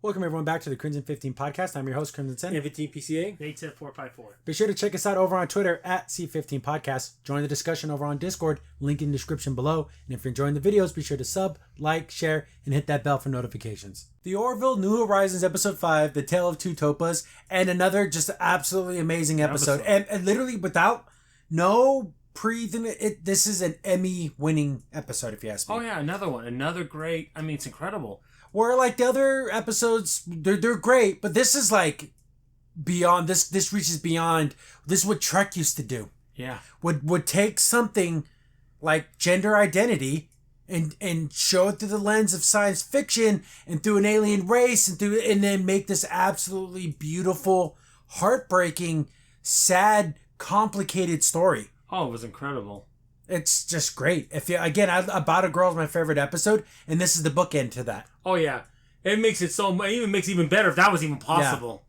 Welcome everyone back to the Crimson 15 podcast. I'm your host, Crimson Sen. 15 PCA. 87454. Be sure to check us out over on Twitter at C15 Podcast. Join the discussion over on Discord, link in the description below. And if you're enjoying the videos, be sure to sub, like, share, and hit that bell for notifications. The Orville New Horizons episode 5, The Tale of Two Topas, and another just absolutely amazing episode. And literally without no this is an Emmy-winning episode, if you ask me. Oh yeah, another one. Another great, it's incredible. Where like the other episodes, they're great, but this is like beyond. This reaches beyond. This is what Trek used to do. Yeah, would take something like gender identity and show it through the lens of science fiction and through an alien race and then make this absolutely beautiful, heartbreaking, sad, complicated story. Oh, it was incredible. It's just great. About a Girl is my favorite episode, and this is the bookend to that. Oh yeah, it makes it even better if that was even possible.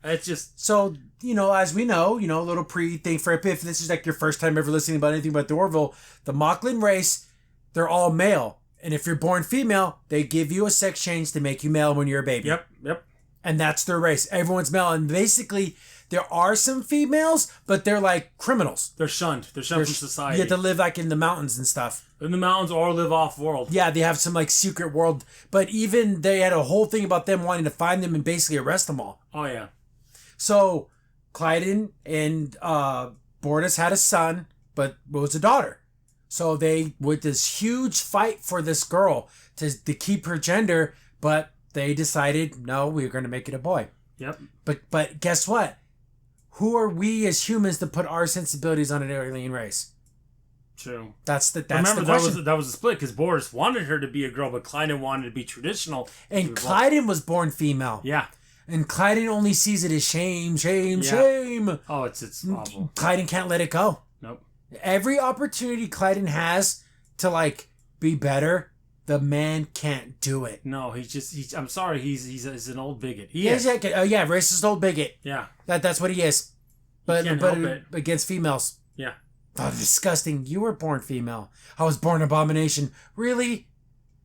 Yeah. It's just so as we know, a little pre-thing for if this is like your first time ever listening about anything about the Orville, the Mocklan race, they're all male, and if you're born female, they give you a sex change to make you male when you're a baby. Yep. And that's their race. Everyone's male, and basically there are some females, but they're like criminals. They're shunned. They're shunned from society. You have to live like in the mountains and stuff. In the mountains or live off-world. Yeah, they have some like secret world. But even they had a whole thing about them wanting to find them and basically arrest them all. Oh, yeah. So Clyden and Bortus had a son, but it was a daughter. So they, with this huge fight for this girl to keep her gender, but they decided, no, we're going to make it a boy. Yep. But guess what? Who are we as humans to put our sensibilities on an alien race? True. That's the question. That was a split because Boris wanted her to be a girl, but Clyden wanted to be traditional. And Clyden was born female. Yeah. And Clyden only sees it as shame. Oh, it's awful. Clyden can't let it go. Nope. Every opportunity Clyden has to like be better, the man can't do it. No, I'm sorry, he's an old bigot. Racist old bigot. Yeah. That's what he is. But against females. Yeah. Oh, disgusting. You were born female. I was born abomination. Really?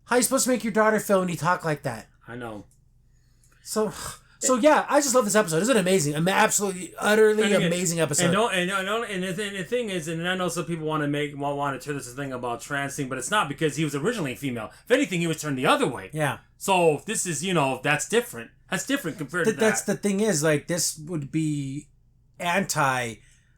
How are you supposed to make your daughter feel when you talk like that? I know. So yeah, I just love this episode. Isn't it amazing? Absolutely, utterly amazing episode. And the thing is, and I know some people want to turn this thing about trans thing, but it's not because he was originally female. If anything, he was turned the other way. Yeah. So this is, that's different. That's different compared to that. That's the thing is, like, this would be anti,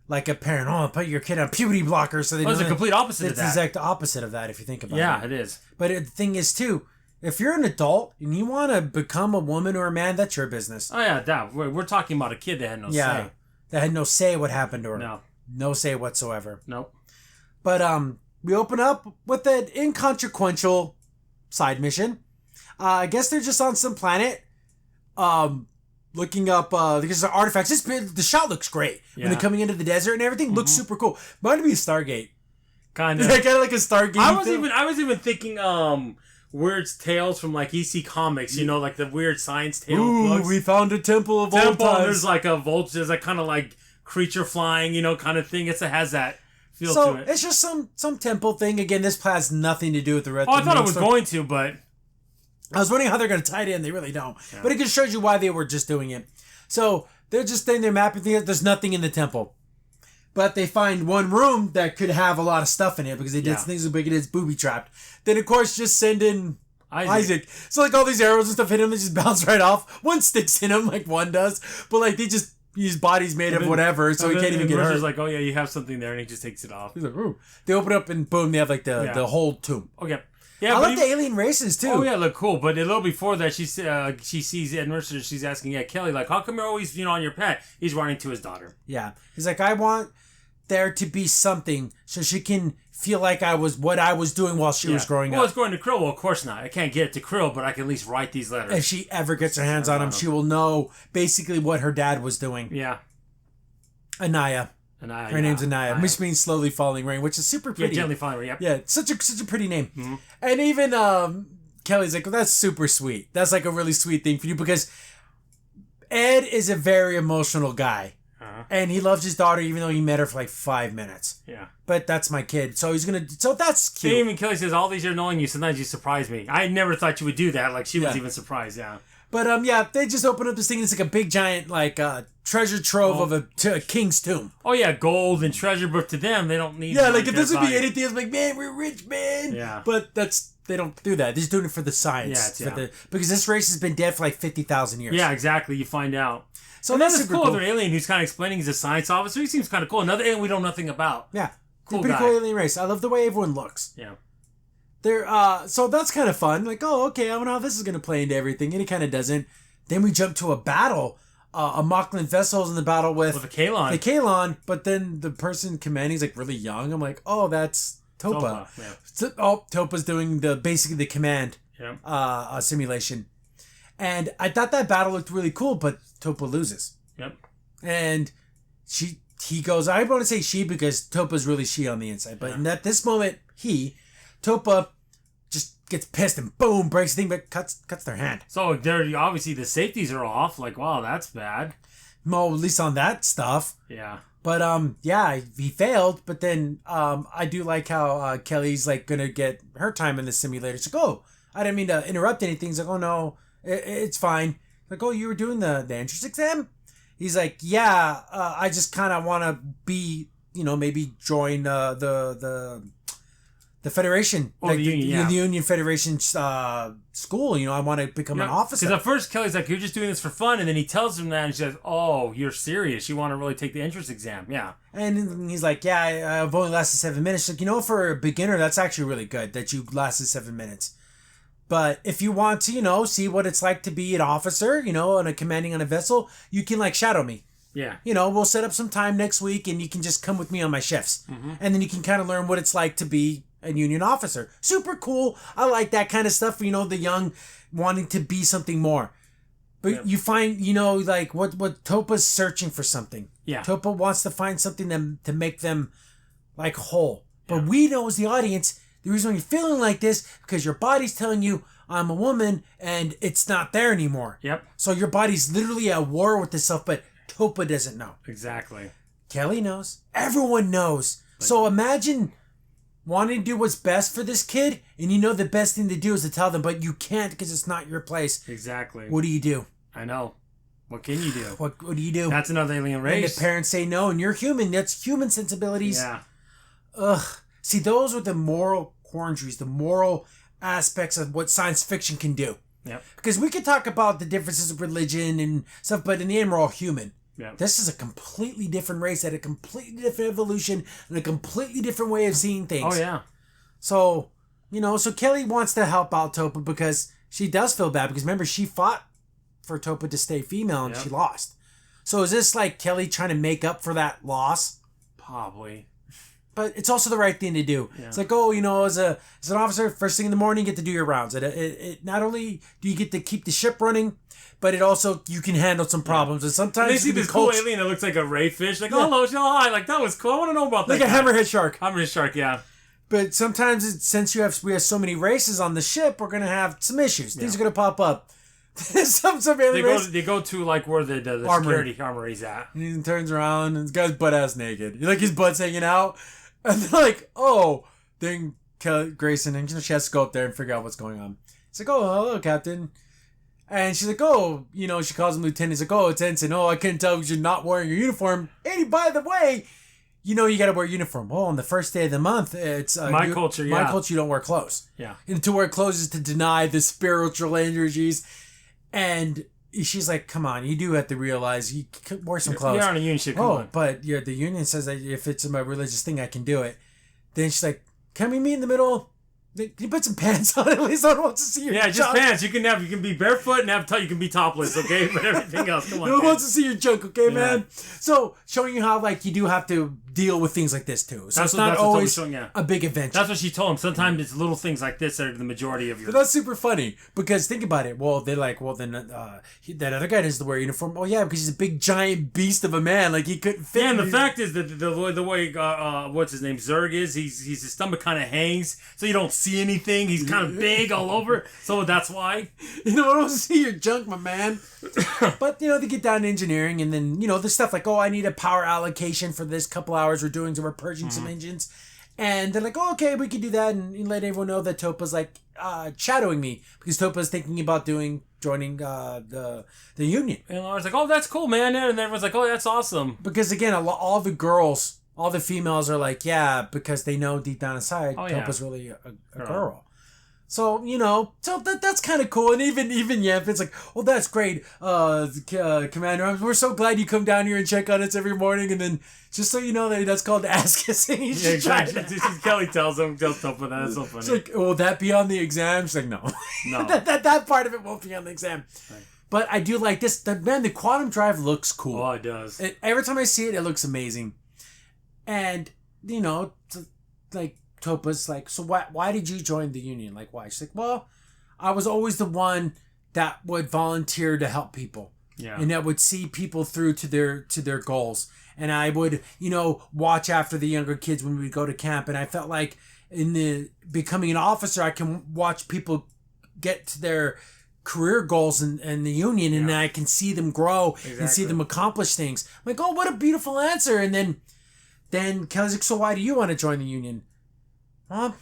like a parent. Oh, put your kid on puberty blockers. So it's the complete opposite of that. It's the exact opposite of that if you think about it. Yeah, it is. But the thing is too, if you're an adult and you want to become a woman or a man, that's your business. Oh, yeah, we're talking about a kid that had no say. That had no say what happened to her. No. No say whatsoever. Nope. But we open up with an inconsequential side mission. I guess they're just on some planet looking up because the artifacts. The shot looks great. Yeah. When they're coming into the desert and everything, looks super cool. Reminded me of Stargate. Kind of. Kind of like a Stargate. I was even thinking weird tales from like EC Comics, like the weird science tale books. We found a temple of old times. There's like a vulture, there's like kind of like creature flying, kind of thing. It has that feel to it. It's just some temple thing. Again, this has nothing to do with the rest. I thought it was going to, but I was wondering how they're going to tie it in. They really don't. Yeah. But it just shows you why they were just doing it. So they're just standing there mapping things. There's nothing in the temple. But they find one room that could have a lot of stuff in it because they did things so big it's booby trapped. Then, of course, just send in Isaac. So, like, all these arrows and stuff hit him, they just bounce right off. One sticks in him, like one does. But, like, his body's made of whatever, so he can't even get hurt. He's like, oh, yeah, you have something there, and he just takes it off. He's like, ooh. They open up, and boom, they have, like, the whole tomb. Okay. Yeah, I love the alien races, too. Oh, yeah, look cool. But a little before that, she sees Ed Mercer. She's asking, Kelly, like, how come you're always, on your pet? He's running to his daughter. Yeah. He's like, I want there to be something so she can feel like what I was doing while she was growing up. Well, it's going to Krill. Well, of course not. I can't get it to Krill, but I can at least write these letters. If she ever gets her hands on him, she will know basically what her dad was doing. Yeah. Anaya. Her name's Anaya, which means slowly falling rain, which is super pretty. Yeah, gently falling rain, yep. Yeah, such a pretty name. Mm-hmm. And even Kelly's like, well, that's super sweet. That's like a really sweet thing for you because Ed is a very emotional guy. And he loves his daughter even though he met her for like 5 minutes. Yeah. But that's my kid. So that's cute. Even Kelly says, all these years knowing you, sometimes you surprise me. I never thought you would do that. Like, she was even surprised, yeah. But yeah, they just open up this thing and it's like a big giant like treasure trove of a king's tomb. Oh yeah, gold and treasure, but to them they don't need. Yeah, like if this would be anything, it's like, man, we're rich, man. Yeah. But they don't do that. They're just doing it for the science. Because this race has been dead for like 50,000 years. Yeah, exactly. You find out. So and then this cool other alien who's kind of explaining he's a science officer. He seems kind of cool. Another alien we know nothing about. Yeah. Cool pretty guy. cool alien race. I love the way everyone looks. Yeah. So that's kind of fun. Like, oh, okay, I wonder how this is going to play into everything. And it kind of doesn't. Then we jump to a battle. A Mocklan vessel's in the battle with a Kalon. The Kalon, but then the person commanding is like really young. I'm like, oh, that's Topa. Yeah. Topa's doing basically the command simulation. And I thought that battle looked really cool, but Topa loses. Yep. And he goes, I want to say she because Topa's really she on the inside. But at this moment, Topa just gets pissed and boom, breaks the thing, but cuts their hand. So there, obviously the safeties are off. Like, wow, that's bad. Well, at least on that stuff. Yeah. But he failed. But then I do like how Kelly's like gonna get her time in the simulator. She's like, oh, I didn't mean to interrupt anything. He's like, oh no, it's fine. Like, oh, you were doing the entrance exam? He's like, yeah, I just kind of want to be, maybe join the Federation. Oh, the Union, the Union Federation school. I want to become an officer. Because at first Kelly's like, you're just doing this for fun. And then he tells him that and she says, oh, you're serious. You want to really take the entrance exam. Yeah. And he's like, yeah, I've only lasted 7 minutes. She's like, for a beginner, that's actually really good that you lasted 7 minutes. But if you want to, see what it's like to be an officer, on a commanding on a vessel, you can like shadow me. Yeah. We'll set up some time next week and you can just come with me on my shifts. Mm-hmm. And then you can kind of learn what it's like to be a Union officer. Super cool. I like that kind of stuff, the young wanting to be something more. But you find, like what Topa's searching for something. Yeah. Topa wants to find something to make them like whole. But we know as the audience, the reason you're feeling like this because your body's telling you I'm a woman and it's not there anymore. Yep. So your body's literally at war with itself, but Topa doesn't know. Exactly. Kelly knows. Everyone knows. So imagine wanting to do what's best for this kid, and the best thing to do is to tell them, but you can't because it's not your place. Exactly. What do? I know. What can you do? What do you do? That's another alien race. And the parents say no, and you're human. That's human sensibilities. Yeah. Ugh. See, those are the moral quandaries, the moral aspects of what science fiction can do. Yep. Because we could talk about the differences of religion and stuff, but in the end, we're all human. Yep. This is a completely different race, had a completely different evolution, and a completely different way of seeing things. Oh, yeah. So, so Kelly wants to help out Topa because she does feel bad because remember, she fought for Topa to stay female and she lost. So is this like Kelly trying to make up for that loss? Probably. But it's also the right thing to do. Yeah. It's like, as an officer, first thing in the morning, you get to do your rounds. It not only do you get to keep the ship running, but it also, you can handle some problems. And sometimes they see this cool alien that looks like a ray fish. Like, hello, hi. Like, that was cool. I want to know about that. Like a hammerhead shark. Hammerhead shark, yeah. But sometimes, since we have so many races on the ship, we're going to have some issues. Things are going to pop up. some alien they go to, like, where the security armory's at. And he turns around, and this guy's butt-ass naked. Like, his butt's hanging out. And they're like, oh. Then Grayson, and she has to go up there and figure out what's going on. He's like, oh, hello, Captain. And she's like, oh, she calls him Lieutenant. He's like, oh, it's Ensign. Oh, I couldn't tell because you're not wearing your uniform. Hey, by the way, you got to wear a uniform. Oh, on the first day of the month, it's... my culture, My culture, you don't wear clothes. Yeah. And to wear clothes is to deny the spiritual energies. And she's like, come on, you do have to realize you could wear some clothes. You're on a union ship. But the union says that if it's a religious thing, I can do it. Then she's like, can we meet in the middle? Can you put some pants on at least? I don't want to see your junk. Just pants. You can be barefoot and you can be topless, okay? But everything else, come on. No one wants to see your junk, okay, man? So showing you how you do have to deal with things like this too. So it's not always a big adventure. That's what she told him. Sometimes it's little things like this that are the majority of your... But that's super funny because think about it. Well, they're like, then that other guy doesn't wear a uniform. Oh yeah, because he's a big giant beast of a man. Like he couldn't fit. Yeah, and the fact is that the way what's his name, Zerg is, his stomach kind of hangs, so you don't see anything. He's kind of big all over, so that's why. I don't see your junk, my man. But they get down to engineering, and then the stuff like, oh, I need a power allocation for this couple hours we're doing, so we're purging some engines. And they're like, oh, okay, we can do that, and let everyone know that Topa's like shadowing me because Topa's thinking about doing joining the union. And Laura's like, oh, that's cool, man. And everyone's like, oh, that's awesome. Because again, all the girls, all the females are like, yeah, because they know deep down inside, Topa's really a girl. So, that's kind of cool. And even Yamp, like, well, that's great, Commander. We're so glad you come down here and check on us every morning. And then, just so you know, that's called ass kissing. Yeah, exactly. Kelly tells Topa that. That's so funny. She's like, will that be on the exam? She's like, no. No. that part of it won't be on the exam. Right. But I do like this. The quantum drive looks cool. Oh, it does. Every time I see it, it looks amazing. And, like, Topa's like, so why did you join the union? Like, why? She's like, well, I was always the one that would volunteer to help people. Yeah. And that would see people through to their goals. And I would, watch after the younger kids when we would go to camp. And I felt like in the becoming an officer, I can watch people get to their career goals in the union, and I can see them grow and see them accomplish things. I'm like, oh, what a beautiful answer. And then Kelly's like, so why do you want to join the union? I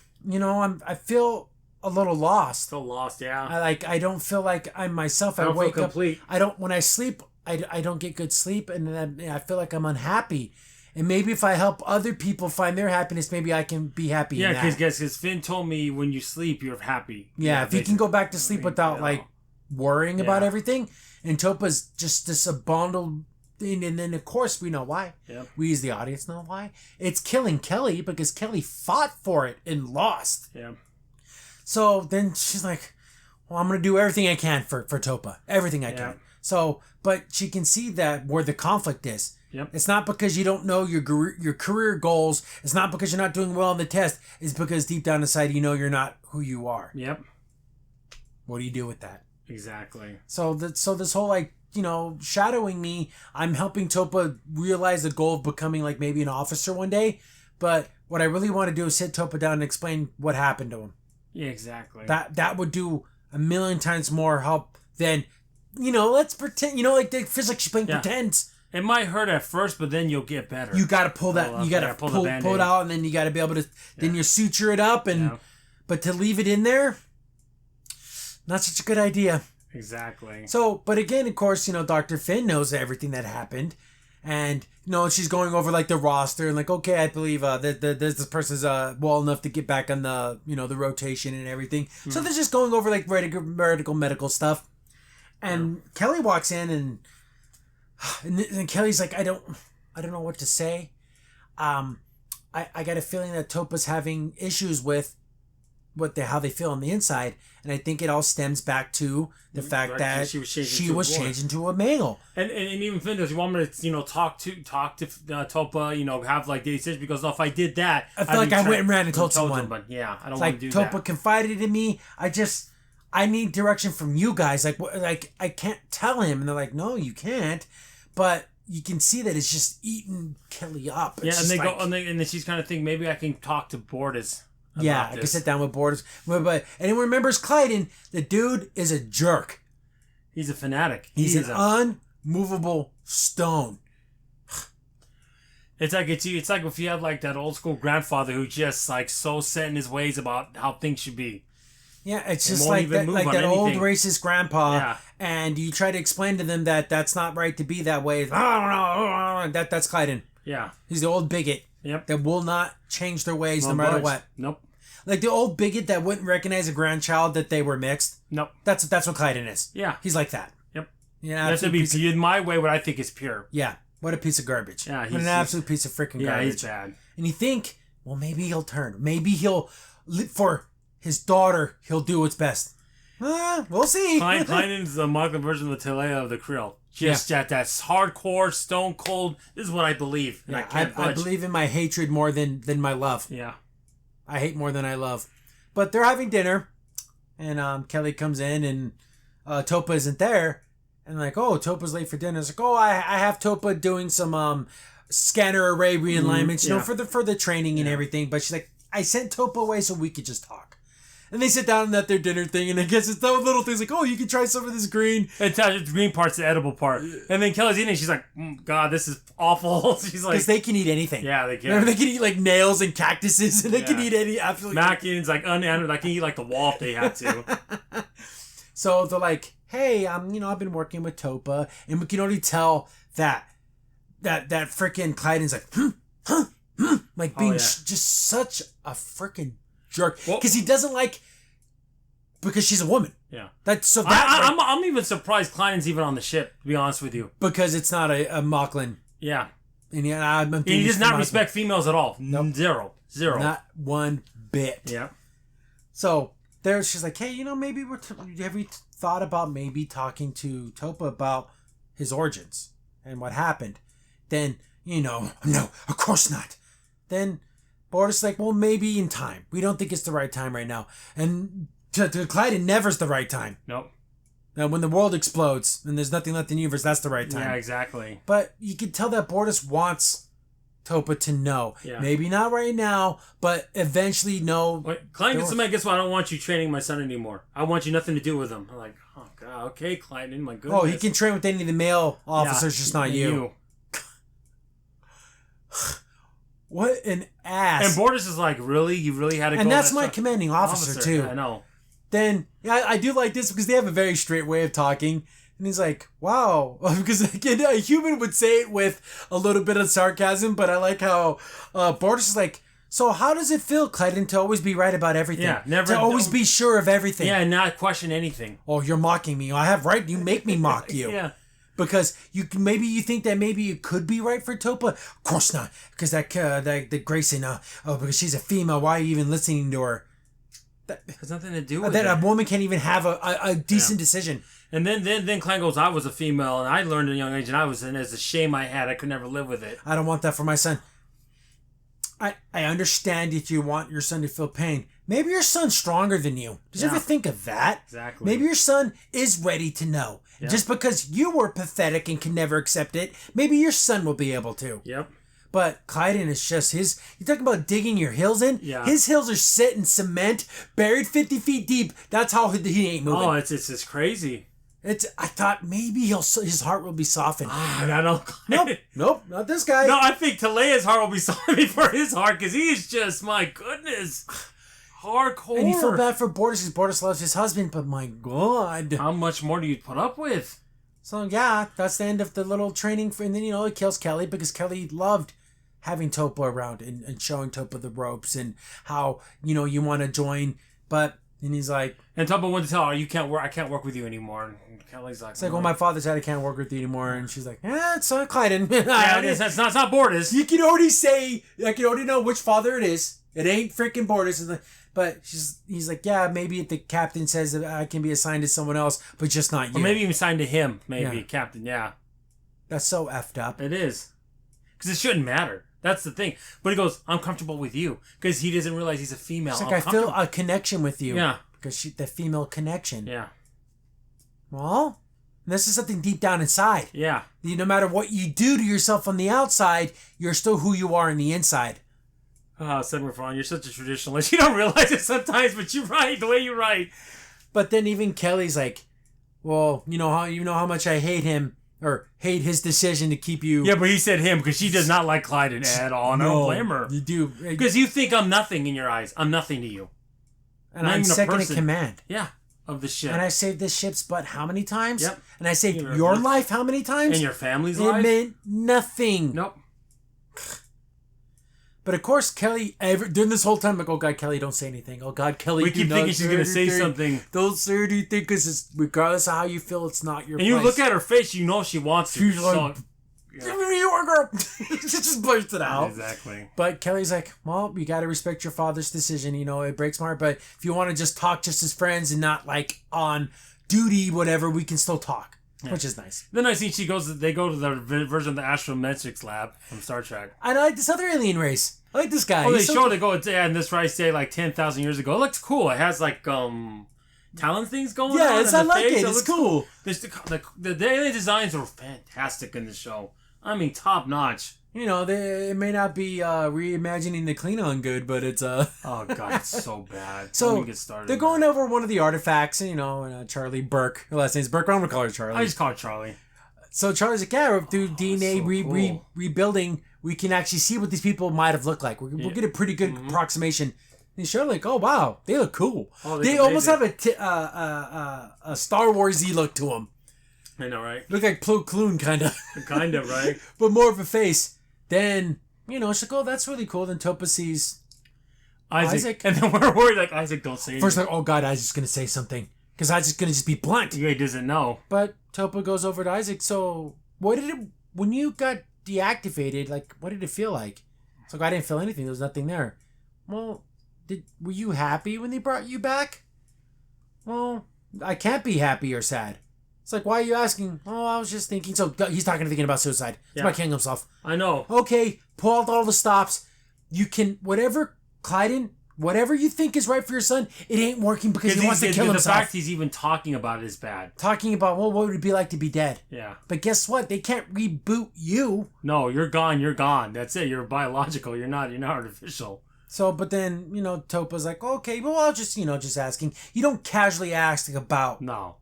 feel a little lost. Still lost, yeah. I don't feel like I'm myself. I don't feel complete. When I sleep, I don't get good sleep, and then I feel like I'm unhappy. And maybe if I help other people find their happiness, maybe I can be happy. Yeah, because Finn told me when you sleep, you're happy. Yeah, if you can go back to sleep without worrying about everything. And Topa's just this bundled thing, and then of course we know why. Yep. We as the audience know why. It's killing Kelly because Kelly fought for it and lost. Yeah. So then she's like, well, I'm gonna do everything I can for Topa. Everything I can. So, but she can see that where the conflict is. Yep. It's not because you don't know your career goals. It's not because you're not doing well on the test. It's because deep down inside you know you're not who you are. Yep. What do you do with that? Exactly. So this whole shadowing me, I'm helping Topa realize the goal of becoming maybe an officer one day. But what I really want to do is sit Topa down and explain what happened to him. Yeah, exactly. That would do a million times more help than, let's pretend, like the physics playing pretend. It might hurt at first, but then you'll get better. You got to pull that. You got to pull it out, and then you got to be able to. Then you suture it up, but to leave it in there, not such a good idea. Exactly. So, but again, of course, Dr. Finn knows everything that happened, and she's going over the roster and okay, I believe that this person's well enough to get back on the the rotation and everything. Mm-hmm. So they're just going over medical stuff, and Kelly walks in and Kelly's like, I don't know what to say. I got a feeling that Topa's having issues with how they feel on the inside, and I think it all stems back to the fact that she was changing to a male. And even Finn does, you want me to talk to Topa, have they said, because if I did that, I feel like I went and ran and told someone. But yeah, I don't want to do Topa that. confided in me. I need direction from you guys. I can't tell him, and they're like, no, you can't. But you can see that it's just eating Kelly up. It's and they go, and then she's kind of thinking, maybe I can talk to Borders. Yeah, I can sit down with Borders. But anyone remembers Clyden? The dude is a jerk. He's a fanatic. He's an unmovable stone. It's like if you have that old school grandfather who just so set in his ways about how things should be. Yeah, it's just like that old racist grandpa, and you try to explain to them that that's not right to be that way. That's Clyden. Yeah, he's the old bigot. Yep. That will not change their ways no matter what. Nope. Like the old bigot that wouldn't recognize a grandchild that they were mixed. Nope. That's what Clyden is. Yeah. He's like that. Yep. Yeah. That's to be in my way what I think is pure. Yeah. What a piece of garbage. Yeah. What an absolute piece of freaking garbage. Yeah, he's bad. And you think, well, maybe he'll turn. Maybe he'll, for his daughter, he'll do what's best. We'll see. Clyden's the Mocklan version of the Telea of the Krill. Just that's hardcore, stone cold. This is what I believe. And I believe in my hatred more than my love. Yeah. I hate more than I love. But they're having dinner, and Kelly comes in, and Topa isn't there. And Topa's late for dinner. It's like, I have Topa doing some scanner array realignments, for the training and everything. But she's like, I sent Topa away so we could just talk. And they sit down at their dinner thing, and I guess it's those little things you can try some of this green. And the green part's the edible part. And then Kelly's eating it, she's like, God, this is awful. She's like... Because they can eat anything. Yeah, they can. Remember, they can eat, nails and cactuses, and they can eat absolutely... Mackin's, unanimed, I can eat, the wall if they had to. So they're like, hey, I've been working with Topa, and we can already tell that freaking Clyden's like being just such a freaking jerk because he doesn't like because she's a woman. Yeah. I'm even surprised Clyden's even on the ship, to be honest with you, because it's not a Mocklan. Yeah. And he does not respect females at all. Nope. Zero. Not one bit. Yeah. So there, she's like, hey, maybe have we thought about maybe talking to Topa about his origins and what happened? Then, no, of course not. Then Bortus like, well, maybe in time. We don't think it's the right time right now. And to Clyden, never's the right time. Nope. Now, when the world explodes and there's nothing left in the universe, that's the right time. Yeah, exactly. But you can tell that Bortus wants Topa to know. Yeah. Maybe not right now, but eventually know. Clyden gets the man, guess what? I don't want you training my son anymore. I want you nothing to do with him. I'm like, oh, God, okay, Clyden, my goodness. Oh, he can train with any of the male officers, just not you. What an ass. And Bortus is like, really? You really had to go? And that's my commanding officer, too. Yeah, I know. Then, I do like this because they have a very straight way of talking. And he's like, wow. Because again, a human would say it with a little bit of sarcasm, but I like how Bortus is like, so how does it feel, Clyden, to always be right about everything? Yeah, never. To always be sure of everything. Yeah, and not question anything. Oh, you're mocking me. I have right. You make me mock you. Yeah. Because you think that maybe it could be right for Topa. Of course not. Because that Grayson, because she's a female. Why are you even listening to her? That has nothing to do with that. A woman can't even have a decent decision. And then Clyden goes, I was a female, and I learned at a young age, and it's a shame I had. I could never live with it. I don't want that for my son. I understand that you want your son to feel pain. Maybe your son's stronger than you. Did you ever think of that? Exactly. Maybe your son is ready to know. Yeah. Just because you were pathetic and can never accept it, maybe your son will be able to. Yep. But Clyden is just his... You talking about digging your hills in? Yeah. His hills are set in cement, buried 50 feet deep. That's how he ain't moving. Oh, it's crazy. I thought maybe his heart will be softened. I don't. Nope, not this guy. No, I think Talea's heart will be softened for his heart because he is just, my goodness, hardcore. And you feel bad for Bortus because Bortus loves his husband, but my God. How much more do you put up with? So, yeah, that's the end of the little training. And then, it kills Kelly because Kelly loved having Topa around and showing Topa the ropes and how, you want to join. But, and he's like... And Topa went to tell her, I can't work with you anymore. And Kelly's like... It's like, well, my father said I can't work with you anymore. And she's like, it's not Clyden. Yeah, it's not Bortus. You can already say... I can already know which father it is. It ain't freaking Bortus. But he's like, yeah, maybe if the captain says that I can be assigned to someone else, but just not you. Or maybe even assigned to him, maybe, captain, yeah. That's so effed up. It is. Because it shouldn't matter. That's the thing. But he goes, I'm comfortable with you. Because he doesn't realize he's a female. It's like, I feel a connection with you. Yeah. Because the female connection. Yeah. Well, this is something deep down inside. Yeah. No matter what you do to yourself on the outside, you're still who you are on the inside. Oh, Sigmund, you're such a traditionalist. You don't realize it sometimes, but you're right, the way you write. But then even Kelly's like, well, you know how much I hate him, or hate his decision to keep you... Yeah, but he said him, because she does not like Clyden at all, and I don't blame her. You do. Because you think I'm nothing in your eyes. I'm nothing to you. And I'm second in command. Yeah, of the ship. And I saved this ship's butt how many times? Yep. And I saved your life how many times? And your family's life? It meant nothing. Nope. But of course, Kelly, during this whole time, like, oh God, Kelly, don't say anything. Oh God, Kelly, we keep thinking she's going to say something. Don't say anything because regardless of how you feel, it's not your place. And you look at her face, you know she wants to. She's like, give me your girl. Just blurts it out. Exactly. But Kelly's like, well, you got to respect your father's decision. It breaks my heart. But if you want to just talk just as friends and not like on duty, whatever, we can still talk. Yeah. Which is nice. Then I see they go to the version of the astrometrics lab from Star Trek. I like this other alien race. I like this guy. Oh, they go, and this race day like 10,000 years ago. It looks cool. It has like talent things going on. Yeah, I like it. It's cool. The alien designs are fantastic in the show. I mean, top notch. It may not be reimagining the Klingon good, but it's Oh God, it's so bad. So they're going over one of the artifacts, and Charlie Burke. Her last name's Burke. I'm gonna call her Charlie. I just call her Charlie. So Charlie's like, yeah, through DNA rebuilding, we can actually see what these people might have looked like. We'll get a pretty good approximation. And Cheryl like, oh wow, they look cool. Oh, they almost have a Star Warsy look to them. I know, right? Look like Plo Koon, kind of. Kind of, right? But more of a face. Then, she's like, oh, that's really cool. Then Topa sees Isaac. And then we're worried, like, Isaac, don't say anything. First, like, oh God, Isaac's going to say something. Because Isaac's going to just be blunt. Yeah, he doesn't know. But Topa goes over to Isaac. So, when you got deactivated, like, what did it feel like? It's like, I didn't feel anything. There was nothing there. Well, were you happy when they brought you back? Well, I can't be happy or sad. It's like, why are you asking? Oh, I was just thinking. So he's thinking about suicide. He's about killing himself. I know. Okay, pull out all the stops. You can, Clyden, whatever you think is right for your son, it ain't working because he wants to kill himself. The fact he's even talking about it is bad. Talking about, well, what would it be like to be dead? Yeah. But guess what? They can't reboot you. No, you're gone. You're gone. That's it. You're biological. You're not artificial. So, but then, Topa's like, okay, well, I'll just, just asking. You don't casually ask about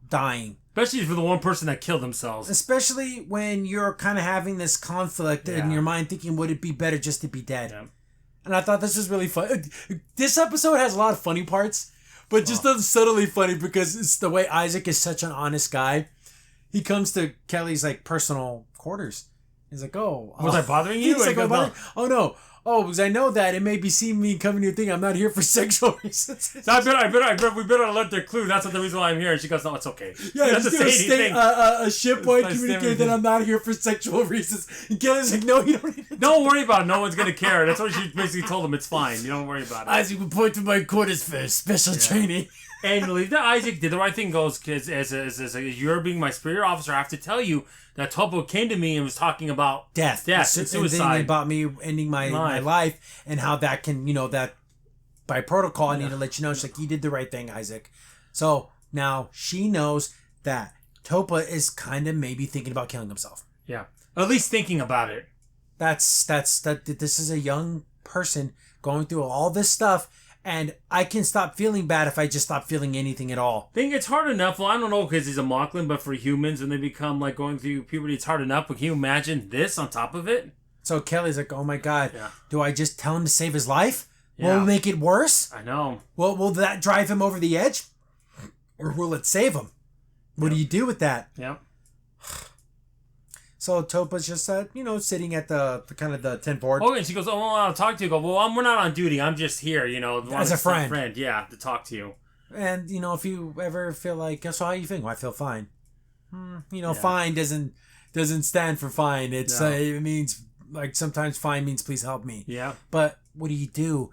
dying. Especially for the one person that killed themselves. Especially when you're kind of having this conflict in your mind thinking, would it be better just to be dead? Yeah. And I thought this was really fun. This episode has a lot of funny parts, but just subtly funny because it's the way Isaac is such an honest guy. He comes to Kelly's, personal quarters. He's like, oh. Was I bothering you? He's like, oh, no. Oh, because I know that it may be seeing me coming to your thing. I'm not here for sexual reasons. I bet we better alert their clue. That's the reason why I'm here. And she goes, no, it's okay. Yeah, just to say a shipboy communicate that I'm not here for sexual reasons. And Kelly's like, no, you don't need to. Don't worry about it. No one's going to care. That's what she basically told him. It's fine. You don't worry about it. Isaac will point to my quarters for special training. And believe that Isaac did the right thing. Goes, because as you're being my superior officer, I have to tell you that Topa came to me and was talking about death and suicide. About me ending my life and how that can, that by protocol, I need to let you know. She's like, you did the right thing, Isaac. So now she knows that Topa is kind of maybe thinking about killing himself. Yeah. At least thinking about it. This is a young person going through all this stuff. And I can stop feeling bad if I just stop feeling anything at all. I think it's hard enough. Well, I don't know because he's a Mocklan, but for humans, when they become going through puberty, it's hard enough. But can you imagine this on top of it? So Kelly's like, oh my God, do I just tell him to save his life? Yeah. Will it make it worse? I know. Well, will that drive him over the edge? Or will it save him? What do you do with that? Yeah. So Topa's just, sitting at the kind of the tent board. Oh, and she goes, oh, I'll talk to you. I go, well, we're not on duty. I'm just here, as a friend. To talk to you. And, if you ever feel like, so how you think? Well, I feel fine. Fine doesn't stand for fine. It's it means, sometimes fine means please help me. Yeah. But what do?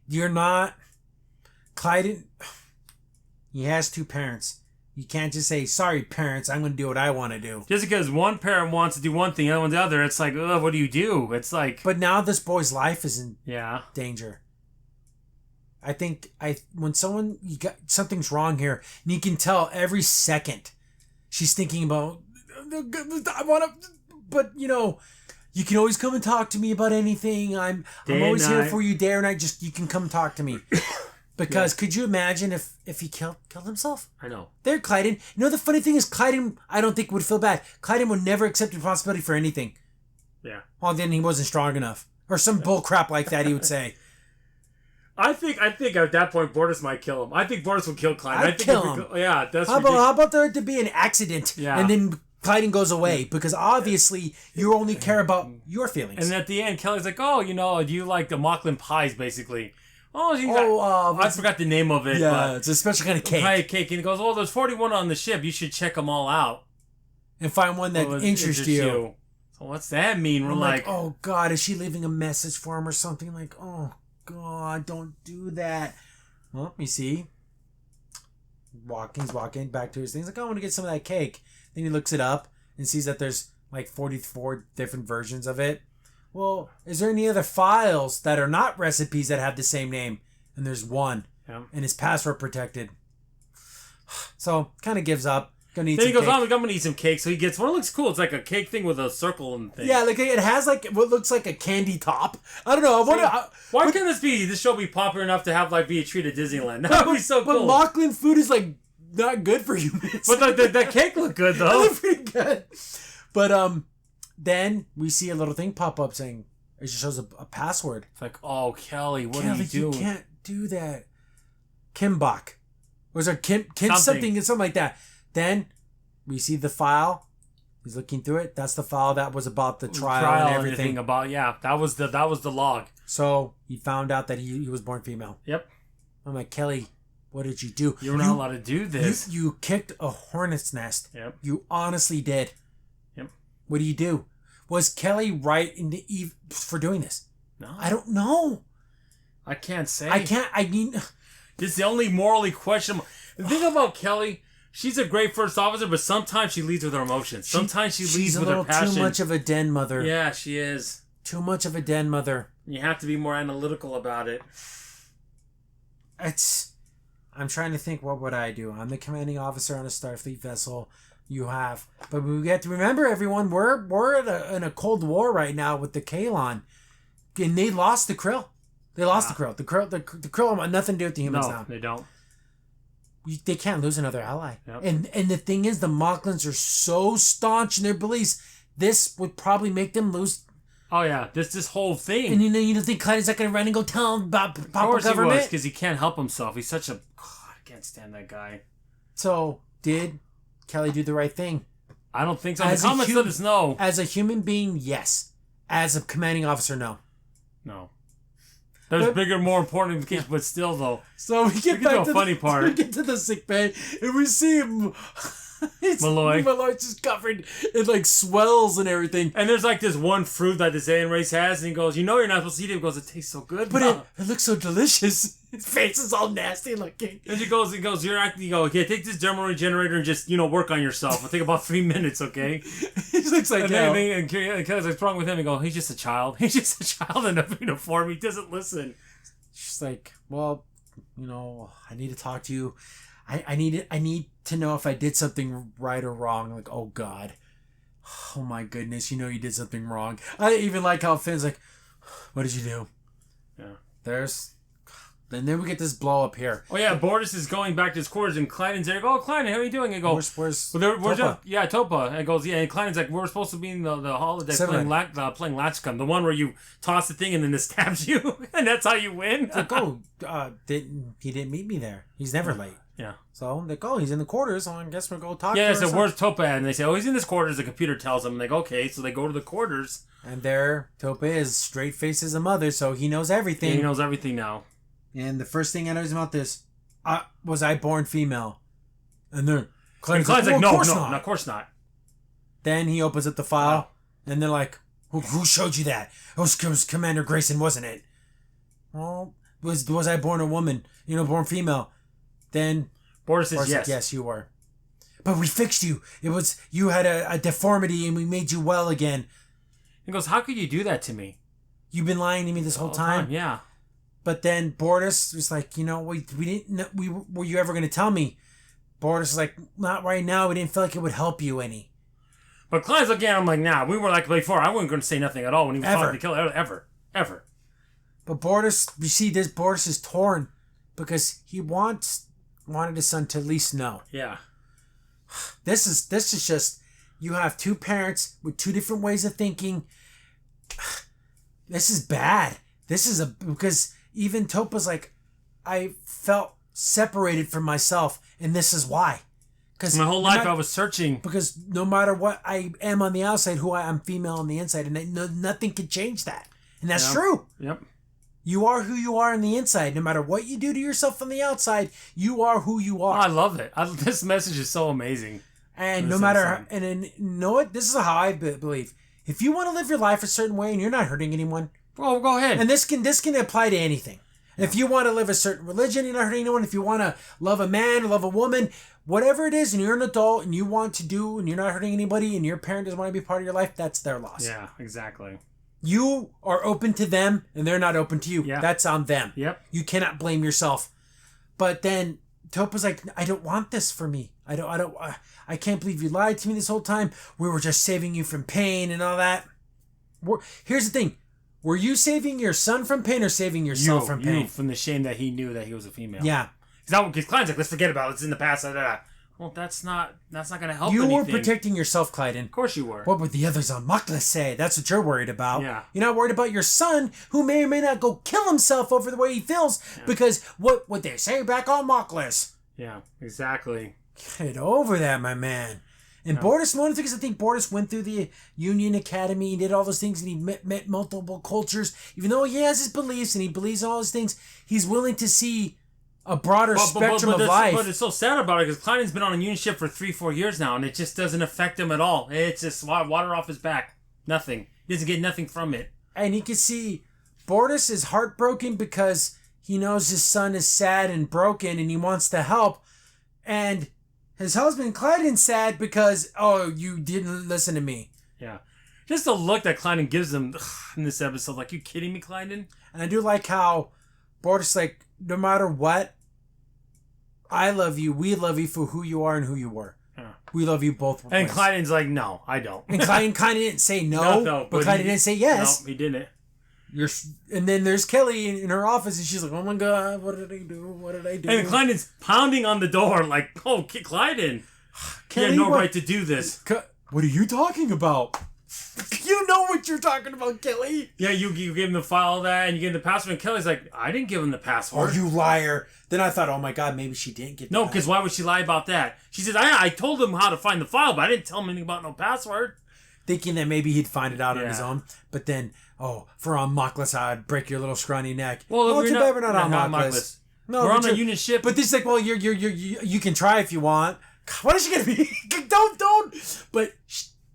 You're not, Clyde, he has two parents. You can't just say, sorry, parents, I'm going to do what I want to do. Just because one parent wants to do one thing, the other one the other, it's like, ugh, what do you do? It's like... But now this boy's life is in danger. I think when something's wrong here, and you can tell every second she's thinking about, I want to, but, you can always come and talk to me about anything. I'm always here for you day or night. Just, you can come talk to me. Because could you imagine if he killed himself? I know. There, Clyden. The funny thing is, Clyden, I don't think would feel bad. Clyden would never accept responsibility for anything. Yeah. Well, then he wasn't strong enough. Or some bull crap like that he would say. I think at that point, Bortus might kill him. I think Bortus would kill Clyden. I'd kill him. Yeah, that's how about there to be an accident? Yeah. And then Clyden goes away because obviously you only care about your feelings. And at the end, Kelly's like, oh, do you like the Mocklan pies, basically? I forgot the name of it. Yeah, but it's a special kind of cake. Cake. And he goes, oh, there's 41 on the ship. You should check them all out. And find one that interests you. So what's that mean? We're like, oh, God, is she leaving a message for him or something? Like, oh, God, don't do that. Well, you see. He's walking back to his thing. He's like, I want to get some of that cake. Then he looks it up and sees that there's 44 different versions of it. Well, is there any other files that are not recipes that have the same name? And there's one. Yeah. And it's password protected. So, kind of gives up. Then he goes, I'm going to eat some cake. So he gets one that looks cool. It's like a cake thing with a circle and thing. Yeah, it has what looks like a candy top. I don't know. Why can't this show be popular enough to have be a treat at Disneyland? That would be so cool. But Mocklan food is not good for humans. But the cake looked good though. It looked pretty good. But then we see a little thing pop up saying it just shows a password. It's like, oh, Kelly, what are you doing? You can't do that? Kimbach. Was there Kim something like that? Then we see the file. He's looking through it. That's the file that was about the trial and everything. That was the log. So he found out that he was born female. Yep. I'm like, Kelly, what did you do? You were not allowed to do this. You kicked a hornet's nest. Yep. You honestly did. Yep. What do you do? Was Kelly right in the for doing this? No. I don't know. I can't say. I mean, this is the only morally questionable. The thing about Kelly, she's a great first officer, but sometimes she leads with her emotions. Sometimes she leads with her passion. She's a little too much of a den mother. Yeah, she is. Too much of a den mother. You have to be more analytical about it. I'm trying to think, what would I do? I'm the commanding officer on a Starfleet vessel. But we have to remember, everyone, we're in a Cold War right now with the Kaelon, and they lost the Krill. They lost the Krill. The Krill have nothing to do with the humans now. No, they don't. They can't lose another ally. Yep. And the thing is, the Mocklans are so staunch in their beliefs. This would probably make them lose. Oh yeah, this whole thing. And you don't think Clyde's not going to run and go tell him about Papa government? Of course he was, because he can't help himself. He's such a... I can't stand that guy. So, did Kelly do the right thing? I don't think so. The comments let us know. As a human being, yes. As a commanding officer, no. No. There's bigger, more important implications, but still, though. So we get back to the funny part. We get to the sick bay, and we see him. Malloy's just covered in like swells and everything. And there's like this one fruit that this alien race has, and he goes, "You know, you're not supposed to eat it." He goes, "It tastes so good, but it looks so delicious." His face is all nasty looking. And he goes, "You're acting." You go, "Okay, take this dermal regenerator and just work on yourself. It'll take about 3 minutes, okay?" He looks like that. And Kelly's like, "What's wrong with him?" He goes, "He's just a child. He's just a child in a uniform. He doesn't listen." She's like, "Well, I need to talk to you. I need to know if I did something right or wrong." Like, oh God, oh my goodness, you did something wrong. I even like how Finn's like, "What did you do?" Yeah. Then we get this blow up here. Oh yeah, Bortus is going back to his quarters, and Clyden's there. "Oh, Clyden, how are you doing?" I go, "Where's Topa?" Yeah, Topa. And goes, "Yeah." And Clyden's like, "We're supposed to be in the holiday playing Latchcom, the one where you toss the thing and then it stabs you, and that's how you win." It's like, he didn't meet me there. He's never late. Yeah. So they go, he's in the quarters, so I guess we'll go talk to him. him. Yeah, so where's Topa at? And they say, "Oh, he's in his quarters." The computer tells them, and they go, "Okay." So they go to the quarters. And there, Topa is straight face as a mother, so he knows everything. Yeah, he knows everything now. And the first thing I noticed about this, was I born female? And then Clyde's like, no, of course not. Then he opens up the file, and they're like, who showed you that? It was Commander Grayson, wasn't it? Well, was I born a woman? Born female? Then Bortus says yes. Like, yes, you were. But we fixed you. You had a deformity, and we made you well again. He goes, "How could you do that to me? You've been lying to me this whole time." Yeah. But then Bortus was like, we didn't know, were you ever going to tell me? Bortus is like, not right now. We didn't feel like it would help you any. But Clyde's looking at him like, nah, we were like before. I wasn't going to say nothing at all when he was talking to kill ever. But Bortus, you see this, Bortus is torn because he wanted his son to at least know. Yeah. This is just, you have two parents with two different ways of thinking. This is bad. Because even Topa's like, I felt separated from myself, and this is why. Because my whole life I was searching. Because no matter what I am on the outside, I'm female on the inside, and nothing can change that. And that's true. Yep. You are who you are on the inside. No matter what you do to yourself on the outside, you are who you are. I love it. This message is so amazing. And no matter, and you know what? This is how I believe. If you want to live your life a certain way and you're not hurting anyone, well, go ahead. And this can apply to anything. Yeah. If you want to live a certain religion, you're not hurting anyone. If you want to love a man, love a woman, whatever it is, and you're an adult and you want to do, and you're not hurting anybody, and your parent doesn't want to be part of your life, that's their loss. Yeah, exactly. You are open to them, and they're not open to you. Yeah. That's on them. Yep. You cannot blame yourself. But then Topa's like, I don't want this for me. I can't believe you lied to me this whole time. We were just saving you from pain and all that. Here's the thing. Were you saving your son from pain or saving yourself from pain? From the shame that he knew that he was a female. Yeah. Because Clyde's like, let's forget about it. It's in the past. Well, that's not going to help You anything. were protecting yourself, Clyden. Of course you were. What would the others on Mocklan say? That's what you're worried about. Yeah. You're not worried about your son, who may or may not go kill himself over the way he feels, because what would they say back on Mocklan? Yeah, exactly. Get over that, my man. And Bortus, one of the things I think Bortus went through the Union Academy and did all those things, and he met multiple cultures. Even though he has his beliefs and he believes all those things, he's willing to see a broader spectrum of life. But it's so sad about it because Clyden's been on a Union ship for 3-4 years now, and it just doesn't affect him at all. It's just water off his back. Nothing. He doesn't get nothing from it. And he can see Bortus is heartbroken because he knows his son is sad and broken and he wants to help. And his husband, Clyden's sad because, you didn't listen to me. Yeah. Just the look that Clyden gives him in this episode. Like, you kidding me, Clyden? And I do like how Bortus, like, no matter what, I love you. We love you for who you are and who you were. Yeah. We love you both. And Clyden's like, no, I don't. And Clyden kind of didn't say no, but Clyden didn't say yes. No, he didn't. And then there's Kelly in her office, and she's like, oh my God, what did I do? What did I do? And Clyden's pounding on the door like, oh, Clyden, you had no right to do this. What are you talking about? You know what you're talking about, Kelly. Yeah, you gave him the file that, and you gave him the password, and Kelly's like, I didn't give him the password. Oh, you liar. Then I thought, oh my God, maybe she didn't get the No, because why would she lie about that? She says, I told him how to find the file, but I didn't tell him anything about no password. Thinking that maybe he'd find it out on his own. But then, for on Mocklan, I'd break your little scrawny neck. Well, too bad we're not on Mocklan. No, we're on a Union ship. But this is like, well, you can try if you want. What is she going to be? Don't. But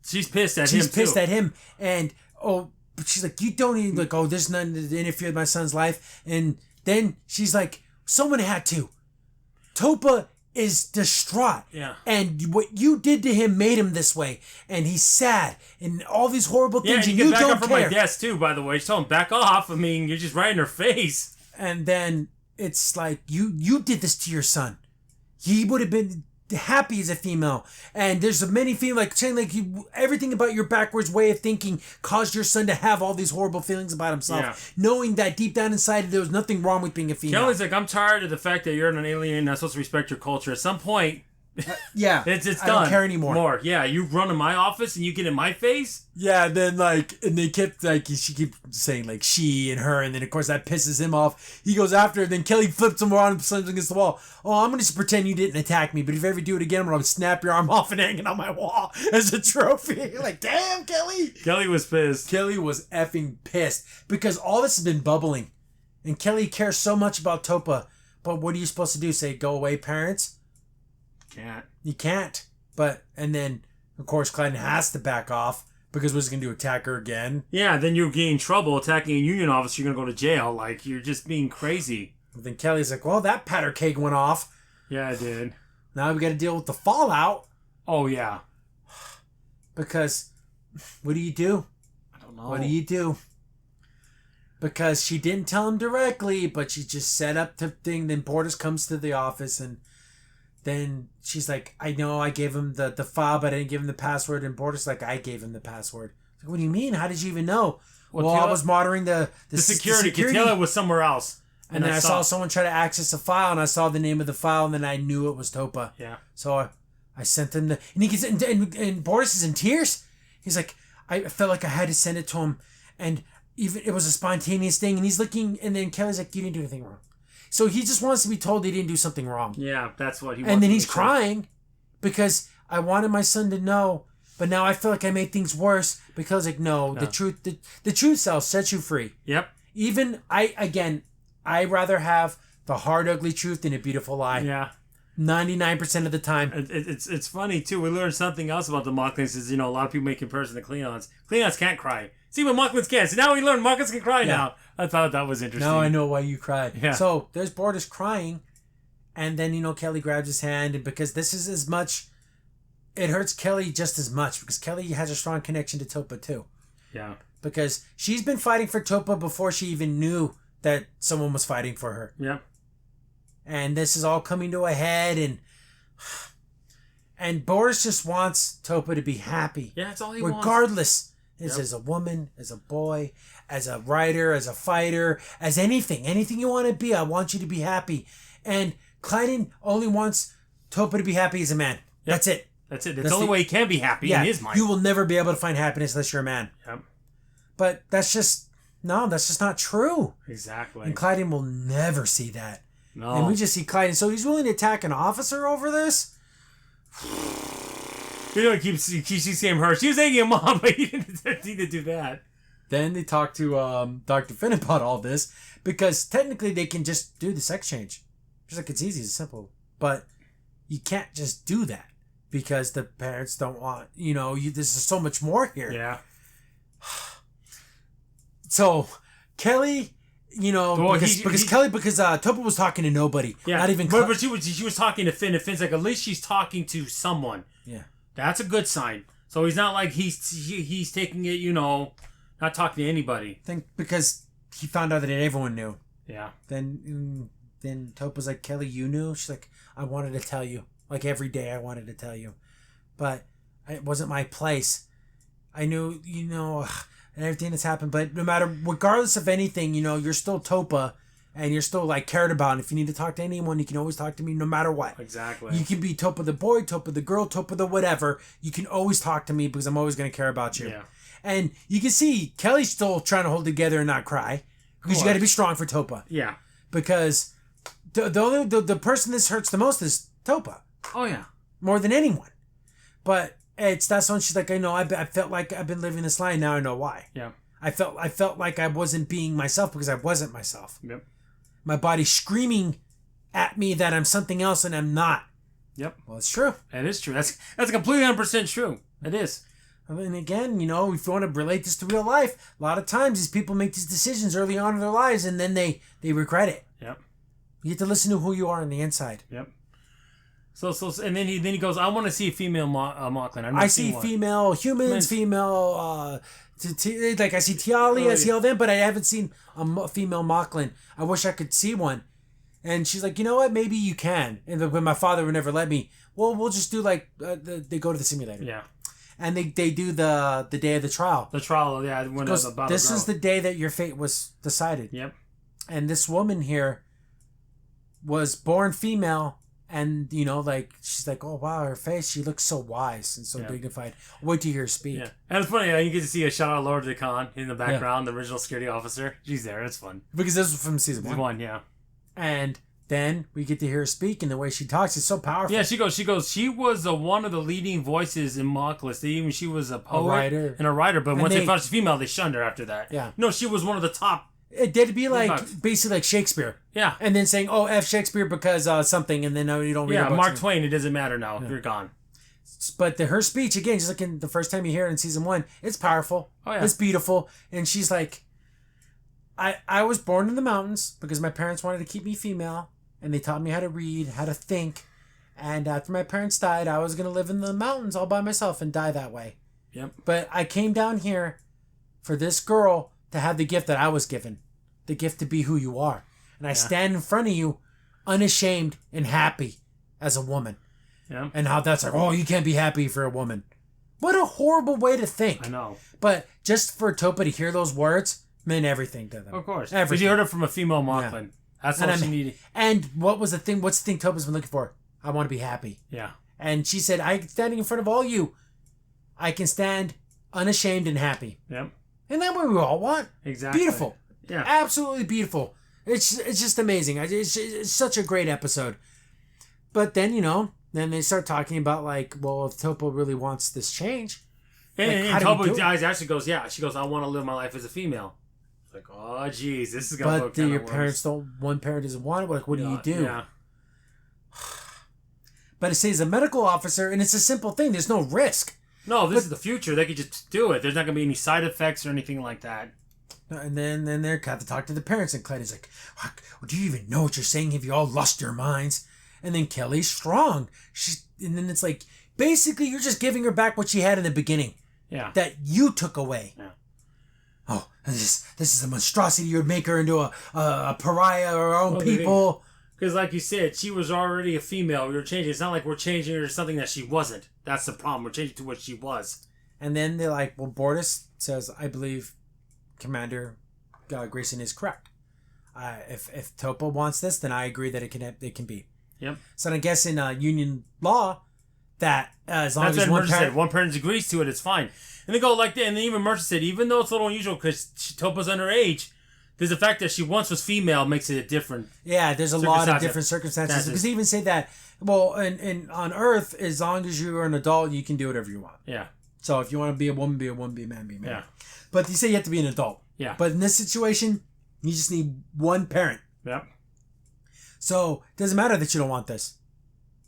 she's pissed at him, She's pissed at him. And, but she's like, you don't even, like, there's nothing to interfere with my son's life. And then she's like, someone had to. Topa is distraught. Yeah. And what you did to him made him this way. And he's sad. And all these horrible things. And you back up from my desk, too, by the way. She's telling him, back off. I mean, you're just right in her face. And then it's like, you did this to your son. He would have been happy as a female. And there's many females like saying like everything about your backwards way of thinking caused your son to have all these horrible feelings about himself, knowing that deep down inside there was nothing wrong with being a female. Kelly's like, I'm tired of the fact that you're an alien and not supposed to respect your culture. At some point, it's done. I don't care anymore. Yeah, you run in my office and you get in my face. Yeah, then and they kept she keeps saying like she and her, and then of course that pisses him off. He goes after her, then Kelly flips him around and slams against the wall. Oh, I'm gonna just pretend you didn't attack me, but if you ever do it again, I'm gonna snap your arm off and hang it on my wall as a trophy. Like, damn, Kelly. Kelly was pissed. Kelly was effing pissed because all this has been bubbling, and Kelly cares so much about Topa. But what are you supposed to do? Say, go away, parents? You can't. And then, of course, Clyden has to back off because what's he going to do, attack her again? Yeah, then you're getting in trouble attacking a Union officer, you're going to go to jail. Like, you're just being crazy. But then Kelly's like, well, that powder keg went off. Yeah, it did. Now we got to deal with the fallout. Oh, yeah. Because, what do you do? I don't know. What do you do? Because she didn't tell him directly, but she just set up the thing. Then Bortus comes to the office and then she's like, I know I gave him the file, but I didn't give him the password. And Bortus like, I gave him the password. Like, what do you mean? How did you even know? Well, I was monitoring the security. Taylor was somewhere else. And then I saw someone try to access a file, and I saw the name of the file, and then I knew it was Topa. Yeah. So I sent him and he gets and Bortus is in tears. He's like, I felt like I had to send it to him, and even it was a spontaneous thing. And he's looking, and then Kelly's like, you didn't do anything wrong. So he just wants to be told he didn't do something wrong. Yeah, that's what he wants. And then he's crying because I wanted my son to know, but now I feel like I made things worse because like no. The truth shall set you free. Yep. Even I rather have the hard ugly truth than a beautiful lie. Yeah. 99% of the time. It's funny too. We learned something else about the Mocklans is a lot of people make comparison to Klingons. Klingons can't cry. See, but Mocklans can. So now we learn Mocklans can cry now. I thought that was interesting. Now I know why you cried. Yeah. So there's Bortus crying, and then Kelly grabs his hand, and because this is as much, it hurts Kelly just as much because Kelly has a strong connection to Topa too. Yeah. Because she's been fighting for Topa before she even knew that someone was fighting for her. Yeah. And this is all coming to a head, and Bortus just wants Topa to be happy. Yeah, that's all he wants. Regardless. As a woman, as a boy, as a writer, as a fighter, as anything you want to be, I want you to be happy. And Clyden only wants Topa to be happy as a man. Yep. That's it. That's it. That's the only way he can be happy in his mind. You will never be able to find happiness unless you're a man. Yep. But that's just not true. Exactly. And Clyden will never see that. No. And we just see Clyden. So he's willing to attack an officer over this? You know, keeps saying her. She was angry at Mom, but he didn't need to do that. Then they talk to Dr. Finn about all this because technically they can just do the sex change. Just like it's easy, it's simple. But you can't just do that because the parents don't want, this is so much more here. Yeah. So Kelly, because Topa was talking to nobody. Yeah. Not even but she was talking to Finn, and Finn's like, at least she's talking to someone. Yeah. That's a good sign. So he's not like he's taking it, not talking to anybody. I think because he found out that everyone knew. Yeah. Then Topa's like, Kelly, you knew? She's like, I wanted to tell you. Like every day I wanted to tell you. But it wasn't my place. I knew, and everything that's happened. But regardless of anything, you're still Topa. And you're still cared about. And if you need to talk to anyone, you can always talk to me no matter what. Exactly. You can be Topa the boy, Topa the girl, Topa the whatever. You can always talk to me because I'm always going to care about you. Yeah. And you can see Kelly's still trying to hold together and not cry. Because you got to be strong for Topa. Yeah. Because the person this hurts the most is Topa. Oh, yeah. More than anyone. But that's when she's like, I know, I felt like I've been living this lie. Now I know why. Yeah. I felt like I wasn't being myself because I wasn't myself. Yep. My body's screaming at me that I'm something else and I'm not. Yep. Well, it's true. It is true. That's completely 100% true. It is. I mean, again, if you want to relate this to real life, a lot of times these people make these decisions early on in their lives and then they regret it. Yep. You get to listen to who you are on the inside. Yep. So and then he goes, I want to see a female Mocklan. I see female humans, female I see Tiali, I see all them, but I haven't seen a female Mocklan. I wish I could see one. And she's like, you know what? Maybe you can. And when my father would never let me, well, we'll just do they go to the simulator. Yeah. And they do the day of the trial. The trial, yeah. When this is the day that your fate was decided. Yep. And this woman here was born female. And, she's like, oh, wow, her face, she looks so wise and so dignified. Wait to hear her speak. Yeah. And it's funny, you get to see a shout out Laura DeCon in the background, the original security officer. She's there. It's fun. Because this was from season one. Season 1, yeah. And then we get to hear her speak, and the way she talks is so powerful. Yeah, she goes, she was one of the leading voices in Mocklan. Even she was a poet and a writer, but once they found she's female, they shunned her after that. Yeah. No, she was one of the top. It did be basically like Shakespeare. Yeah. And then saying, oh, F Shakespeare because something, and then you don't read Mark Twain, it doesn't matter now. Yeah. You're gone. But her speech, again, just like in the first time you hear it in season 1, it's powerful. Oh, yeah. It's beautiful. And she's like, I was born in the mountains because my parents wanted to keep me female, and they taught me how to read, how to think. And after my parents died, I was going to live in the mountains all by myself and die that way. Yep. But I came down here for this girl to have the gift that I was given. The gift to be who you are. And I stand in front of you unashamed and happy as a woman. Yeah. And how that's like, oh, you can't be happy for a woman. What a horrible way to think. I know. But just for Topa to hear those words meant everything to them. Of course. Everything. Because you heard it from a female Mocklan. Yeah. That's all she needed. And what's the thing Topa's been looking for? I want to be happy. Yeah. And she said, I'm standing in front of all you. I can stand unashamed and happy. Yep. And that's what we all want. Exactly. Beautiful. Yeah. Absolutely beautiful. It's just amazing. It's such a great episode. But then, then they start talking about well, if Topa really wants this change. And Topa actually goes, she goes, I want to live my life as a female. It's like, oh, geez, this is going to go kind of worse. But your parents one parent doesn't want it. What do you do? Yeah. But it says a medical officer, and it's a simple thing. There's no risk. No, this is the future. They could just do it. There's not going to be any side effects or anything like that. And then they're got to talk to the parents, and Clyde's like, do you even know what you're saying? Have you all lost your minds? And then Kelly's strong. And then it's like, basically, you're just giving her back what she had in the beginning. Yeah. That you took away. Yeah. Oh, this is a monstrosity. You'd make her into a pariah of her own people. Because like you said, she was already a female. We were changing. It's not like we're changing her to something that she wasn't. That's the problem. We're changing to what she was. And then they're like, well, Bortus says, I believe Commander Grayson is correct. If Topa wants this, then I agree that it can be. Yep. So I guess in union law, that as long as one parent agrees to it, it's fine. And they go like that, and then even Mercer said, even though it's a little unusual because Topa's underage, there's the fact that she once was female makes it a different. Yeah, there's a lot of different circumstances because they even say that. Well, and on Earth, as long as you're an adult, you can do whatever you want. Yeah. So if you want to be a woman, be a woman, be a man, be a man. Yeah. But you say you have to be an adult. Yeah. But in this situation, you just need one parent. Yep. So it doesn't matter that you don't want this.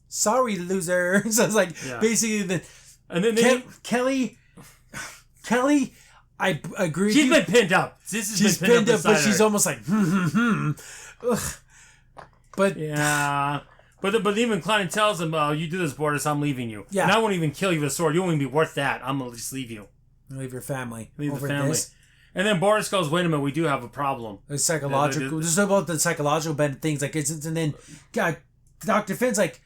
Sorry, loser. So it's like basically and then Kelly, I agree. She's been pinned up. She's pinned up, but she's almost like Ugh. But yeah. But even Klein tells him, you do this, Boris, I'm leaving you. Yeah. And I won't even kill you with a sword. You won't even be worth that. I'm going to just leave you. Leave your family. Leave the family. This. And then Boris goes, wait a minute, we do have a problem. It's psychological. This is about the psychological things. Like and then Dr. Finn's like,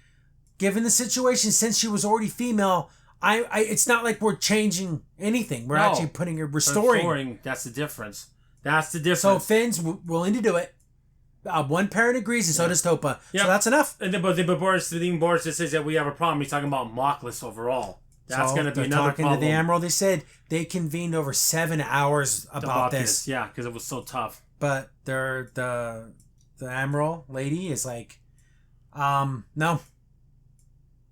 given the situation, since she was already female, it's not like we're changing anything. We're actually putting her restoring. That's the difference. That's the difference. So Finn's willing to do it. One parent agrees, and so does Topa. Yep. So that's enough. And then, but Boris just says that we have a problem. He's talking about Mocklan overall. That's going to be another problem. Talking to the Admiral, they said they convened over 7 hours about this. Yeah, because it was so tough. But the Admiral lady is like, no.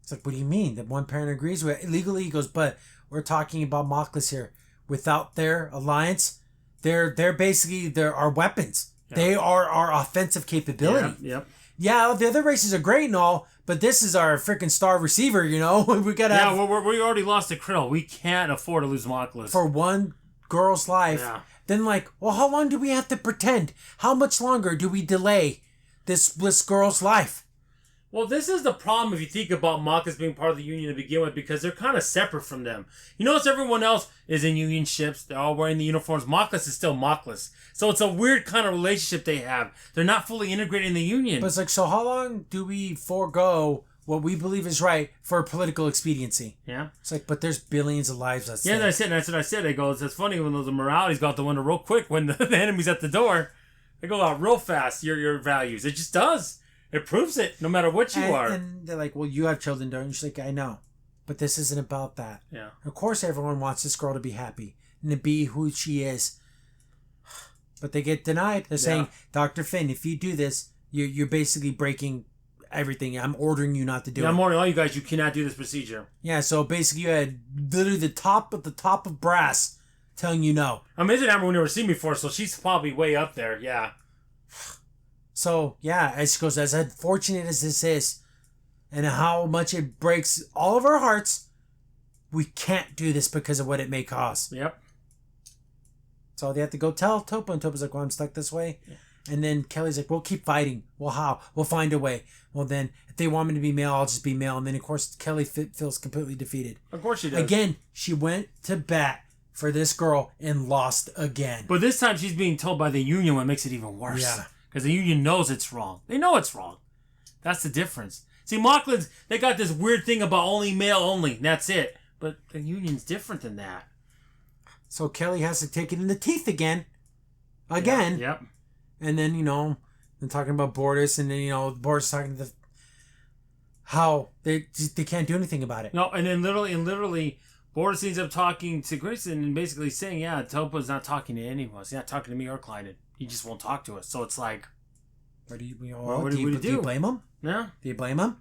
It's like, what do you mean? That one parent agrees with it? Legally, he goes, but we're talking about Mocklan here. Without their alliance, they're basically our weapons. Yep. They are our offensive capability. Yep. Yeah, the other races are great and all, but this is our freaking star receiver, you know? We gotta we already lost a Krill. We can't afford to lose Mocklan. For one girl's life. Yeah. Then well, how long do we have to pretend? How much longer do we delay this girl's life? Well, this is the problem if you think about Mocklan being part of the Union to begin with, because they're kind of separate from them. You notice everyone else is in Union ships. They're all wearing the uniforms. Mocklan is still Mocklan. So it's a weird kind of relationship they have. They're not fully integrated in the Union. But it's like, so how long do we forego what we believe is right for political expediency? Yeah. It's like, but there's billions of lives. That's that's what I said. I go, it's funny when the morality's got the window real quick when the enemy's at the door. They go out real fast, your values. It just does. It proves it, no matter what you are. And they're like, well, you have children, don't you? She's like, I know. But this isn't about that. Yeah. Of course everyone wants this girl to be happy and to be who she is. But they get denied. They're saying, Dr. Finn, if you do this, you're basically breaking everything. I'm ordering you not to do it. I'm ordering all you guys, you cannot do this procedure. Yeah, so basically you had literally the top of brass telling you no. I mean, it's an Amber we've never seen before, so she's probably way up there, yeah. So, yeah, as she goes, as unfortunate as this is, and how much it breaks all of our hearts, we can't do this because of what it may cost. Yep. So they have to go tell Topa, and Topa's like, well, I'm stuck this way. Yeah. And then Kelly's like, we'll keep fighting. Well, how? We'll find a way. Well, then, if they want me to be male, I'll just be male. And then, of course, Kelly feels completely defeated. Of course she does. Again, she went to bat for this girl and lost again. But this time she's being told by the Union, what makes it even worse. Yeah. Because the Union knows it's wrong. They know it's wrong. That's the difference. See, Mocklan's, they got this weird thing about only male only. That's it. But the Union's different than that. So Kelly has to take it in the teeth again. Again. Yep. And then, they're talking about Boris, and then, Boris talking to how they can't do anything about it. No, and then literally, Boris ends up talking to Grayson and basically saying, yeah, Topa's not talking to any of us. He's not talking to me or Klein. He just won't talk to us. So it's like, what do you blame him? Yeah. Do you blame him?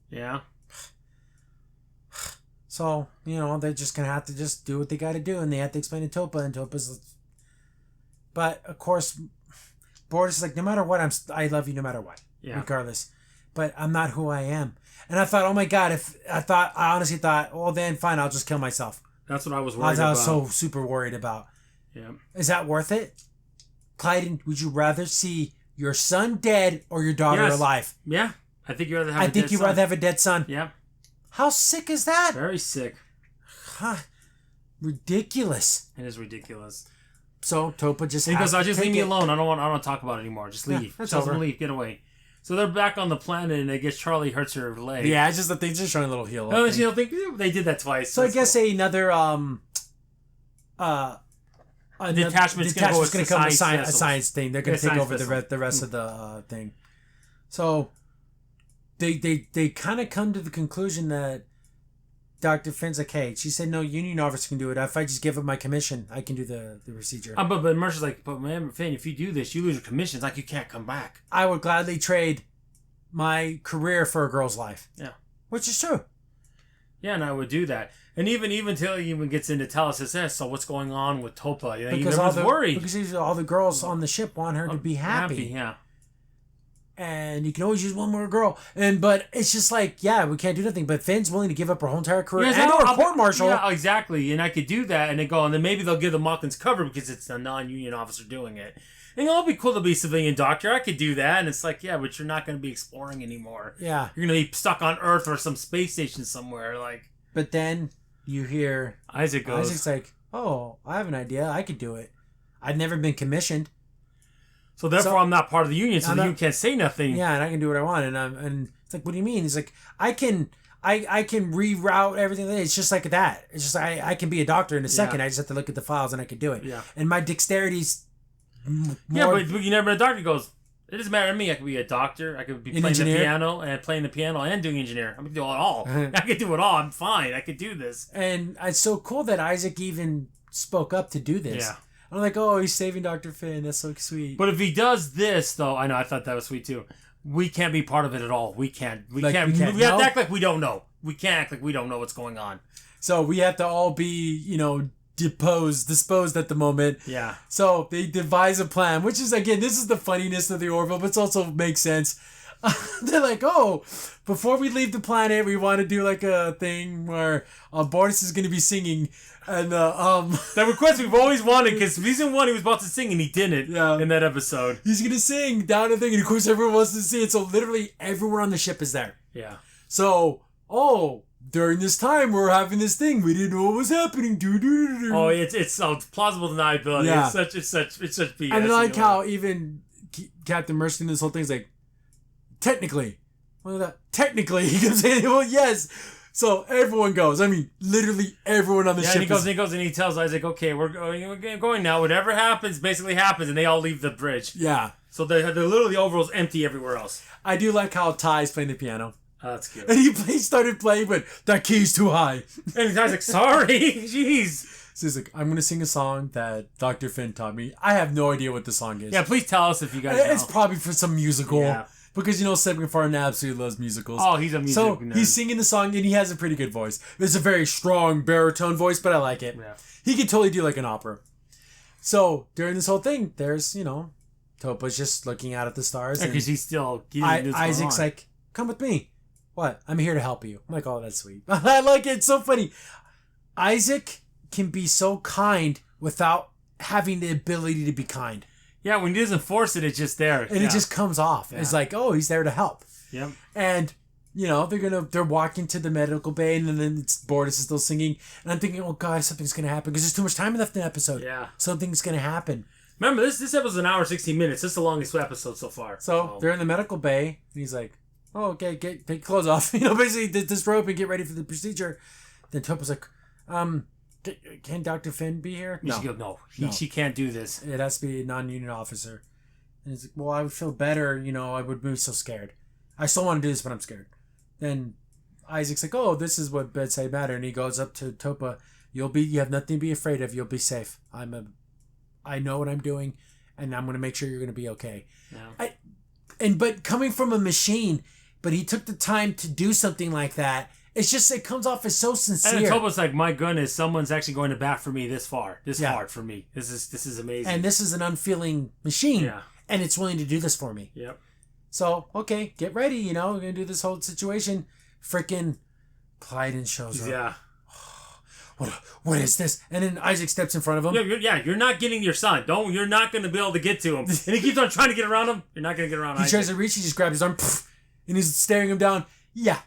Yeah. So, they're just going to have to just do what they got to do, and they have to explain to Topa, and Topa's... But, of course, Boris is like, no matter what, I love you no matter what. Yeah. Regardless. But I'm not who I am. And I thought, oh my God, I honestly thought, well then, fine, I'll just kill myself. That's what I was worried about. I was so super worried about. Yeah. Is that worth it? Clyden, would you rather see your son dead or your daughter alive? Yeah. I think you'd rather have a dead son. Yeah. How sick is that? Very sick. Huh. Ridiculous. It is ridiculous. So Topa just he goes, just leave me alone. I don't want to talk about it anymore. Just leave. That's over. Leave. Get away. So they're back on the planet, and I guess Charlie hurts her leg. Yeah, it's just that they just showing a little heel. Oh, they did that twice. So I guess another detachment's going to come with a science thing. They're going to take over the rest of the thing. So they kind of come to the conclusion that Dr. Finn's like, hey, she said no union officer can do it. If I just give up my commission, I can do the procedure. But Mercer's like, but man, Finn, if you do this, you lose your commission. It's like you can't come back. I would gladly trade my career for a girl's life. Yeah. Which is true. Yeah, and I would do that. And even till he even gets into Talis, so what's going on with Topa? You know, because worried. Because all the girls on the ship want her to be happy. Yeah. And you can always use one more girl. But it's just like, yeah, we can't do nothing. But Finn's willing to give up her whole entire career and or a court martial. Yeah, exactly. And I could do that and then maybe they'll give the Mocklans cover because it's a non-union officer doing it. And it'll be cool to be a civilian doctor. I could do that. And it's like, yeah, but you're not going to be exploring anymore. Yeah. You're going to be stuck on Earth or some space station somewhere. But then you hear Isaac's like, oh, I have an idea. I could do it. I've never been commissioned. So therefore, I'm not part of the union, so the union can't say nothing. Yeah, and I can do what I want. And it's like, what do you mean? He's like, I can reroute everything. It's just like that. It's just I can be a doctor in a second. I just have to look at the files and I can do it. Yeah. And my dexterity's more... Yeah, but you never been a doctor. He goes, it doesn't matter to me. I could be a doctor. I could be playing the piano and doing engineer. I could do it all. I could do it all. I'm fine. I could do this. And it's so cool that Isaac even spoke up to do this. Yeah. I'm like, oh, he's saving Dr. Finn. That's so sweet. But if he does this, though, I thought that was sweet too. We can't be part of it at all. We can't. We have to act like we don't know. We can't act like we don't know what's going on. So we have to all be, disposed at the moment. Yeah. So they devise a plan, which is, again, this is the funniness of the Orville, but it also makes sense. They're like, oh, before we leave the planet, we want to do like a thing where Boris is going to be singing. And that request we've always wanted, because season 1 he was about to sing and he didn't in that episode. He's going to sing down the thing, and of course everyone wants to see it. So literally everyone on the ship is there. Yeah. So, during this time we're having this thing. We didn't know what was happening. Oh, it's plausible deniability. Yeah. It's such BS. And I like how even Captain Mercy in this whole thing is like, technically. Technically, he comes in, well, yes. So everyone goes. I mean, literally everyone on the ship. And he goes and he tells Isaac, okay, we're going now. Whatever happens, basically happens. And they all leave the bridge. Yeah. So they're literally overalls empty everywhere else. I do like how Ty's playing the piano. Oh, that's cute. And he started playing, but that key's too high. And Ty's like, sorry. Jeez. So he's like, I'm going to sing a song that Dr. Finn taught me. I have no idea what the song is. Yeah, please tell us if you guys know. It's probably for some musical. Yeah. Because, Seb Farn absolutely loves musicals. Oh, he's a music nerd. He's singing the song, and he has a pretty good voice. It's a very strong baritone voice, but I like it. Yeah. He could totally do like an opera. So, during this whole thing, there's, Topa's just looking out at the stars. Yeah, because he's still... Isaac's like, come with me. What? I'm here to help you. I'm like, oh, that's sweet. I like it. It's so funny. Isaac can be so kind without having the ability to be kind. Yeah, when he doesn't force it, it's just there. And it just comes off. Yeah. It's like, oh, he's there to help. Yep. And, they're walking to the medical bay, and then Boris is still singing. And I'm thinking, oh, God, something's going to happen. Because there's too much time left in the episode. Yeah. Something's going to happen. Remember, this episode's an hour 16 minutes. This is the longest episode so far. So they're in the medical bay, and he's like, oh, okay, take your clothes off. Basically, this rope and get ready for the procedure. Then Topa's like, can Dr. Finn be here? No. She can't do this. It has to be a non-union officer. And he's like, well, I would feel better, I would be so scared. I still want to do this, but I'm scared. Then Isaac's like, oh, this is what bedside matter. And he goes up to Topa. You have nothing to be afraid of. You'll be safe. I know what I'm doing, and I'm going to make sure you're going to be okay. Yeah. But coming from a machine, but he took the time to do something like that. It's just, it comes off as so sincere. And Topa's like, my goodness, someone's actually going to bat for me this hard for me. This is amazing. And this is an unfeeling machine. Yeah. And it's willing to do this for me. Yep. So, okay, get ready, we're going to do this whole situation. Frickin' Clyden shows up. Yeah. What is this? And then Isaac steps in front of him. You're not getting your son. You're not going to be able to get to him. And he keeps on trying to get around him. You're not going to get around Isaac. He tries to reach, he just grabs his arm, and he's staring him down. Yeah.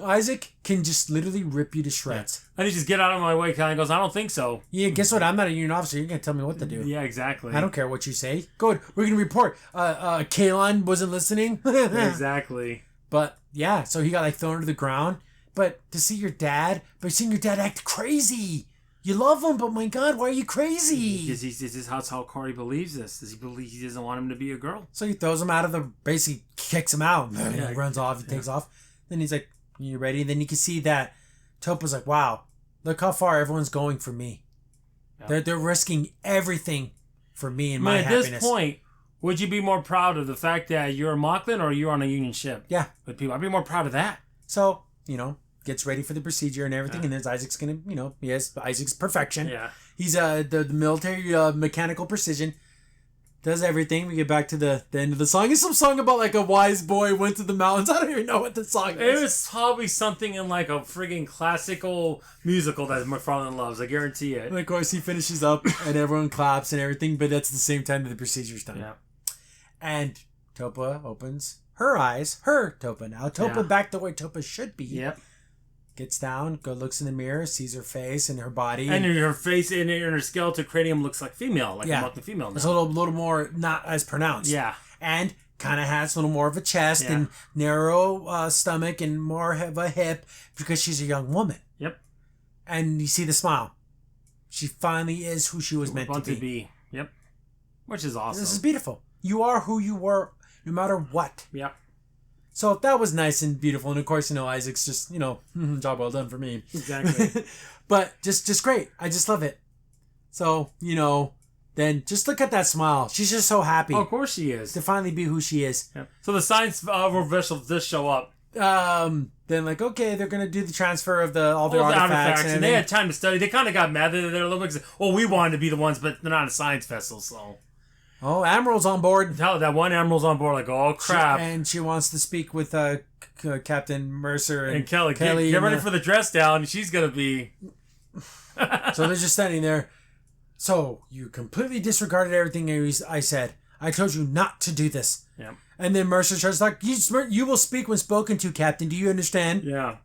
Isaac can just literally rip you to shreds. Yeah. And he just get out of my way, kind of goes, I don't think so. Yeah, guess what? I'm not a union officer. You're going to tell me what to do. Yeah, exactly. I don't care what you say. Good. We're going to report. Kalon wasn't listening. Exactly. But, yeah, so he got thrown to the ground. But to see your dad, seeing your dad act crazy, You love him, but my God, why are you crazy? This is how Corey believes this. Does he believe he doesn't want him to be a girl? So he throws him out of the, basically kicks him out. He runs off, he takes off. Then he's like, you ready? And then you can see that Topa's like, wow, look how far everyone's going for me. Yeah. They're risking everything for me and my happiness. At this point, would you be more proud of the fact that you're a Mocklan or you're on a Union ship? Yeah. With people, I'd be more proud of that. So, gets ready for the procedure and everything, and then Isaac's gonna, he has Isaac's perfection. Yeah. He's the military mechanical precision. Does everything. We get back to the end of the song. It's some song about like a wise boy went to the mountains. I don't even know what the song is. It was probably something in like a friggin' classical musical that McFarlane loves. I guarantee it. And of course, he finishes up and everyone claps and everything, but that's the same time that the procedure's done. Yeah. And Topa opens her eyes. Her Topa now. Topa back the way Topa should be. Yep. Gets down, looks in the mirror, sees her face and her body. And her face and her skeletal cranium looks like female, like a Mocklan female now. It's a little more not as pronounced. Yeah. And kind of has a little more of a chest and narrow stomach and more of a hip because she's a young woman. Yep. And you see the smile. She finally is who she was meant to be. Yep. Which is awesome. This is beautiful. You are who you were no matter what. Yep. So that was nice and beautiful. And of course, Isaac's just, job well done for me. Exactly. But just great. I just love it. So, then just look at that smile. She's just so happy. Oh, of course she is. To finally be who she is. Yep. So the science vessel does show up. Then okay, they're going to do the transfer of all the artifacts. And they had time to study. They kind of got mad that they're a little bit, we wanted to be the ones, but they're not a science vessel, so. Oh, Admiral's on board. That one Admiral's on board, like, oh, crap. And she wants to speak with Captain Mercer and Kelly. Get ready for the dress down. She's going to be... So they're just standing there. So, you completely disregarded everything I said. I told you not to do this. Yeah. And then Mercer starts like, you will speak when spoken to, Captain. Do you understand? Yeah.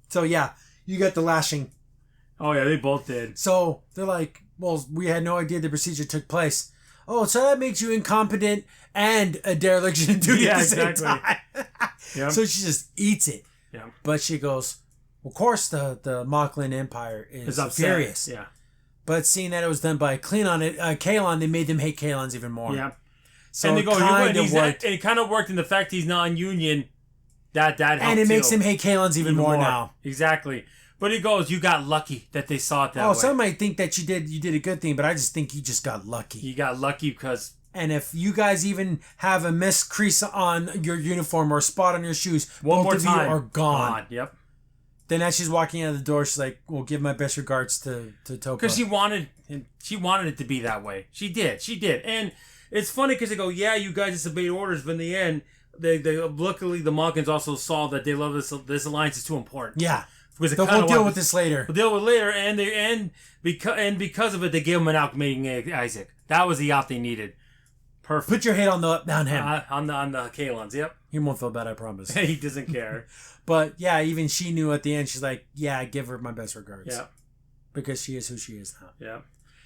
So, you got the lashing. Oh, yeah, they both did. So, they're like, well, we had no idea the procedure took place. Oh, so that makes you incompetent and a dereliction of duty at the same time. Yep. So she just eats it. Yeah. But she goes, of course the Mocklan Empire is furious. Yeah. But seeing that it was done by Kalon, they made them hate Kalons even more. Yeah. So and they go, it kind of worked in the fact he's non-union. That helped and it makes them hate Kalons even more now. Exactly. But he goes, you got lucky that they saw it that way. Oh, some might think that you did a good thing, but I just think you just got lucky. You got lucky because... And if you guys even have a missed crease on your uniform or a spot on your shoes, one more time, you are gone. Yep. Then as she's walking out of the door, she's like, well, give my best regards to Topa. Because she wanted it to be that way. She did. And it's funny because they go, yeah, you guys disobeyed orders, but in the end, they luckily the Mocklans also saw that they love this alliance is too important. Yeah. We'll deal with this later. We'll deal with it later, and because of it, they gave him an out mating Isaac. That was the out they needed. Perfect. Put your head on him. On the Kalons, yep. He won't feel bad, I promise. He doesn't care. But yeah, even she knew at the end. She's like, yeah, give her my best regards. Yeah. Because she is who she is now. Yeah.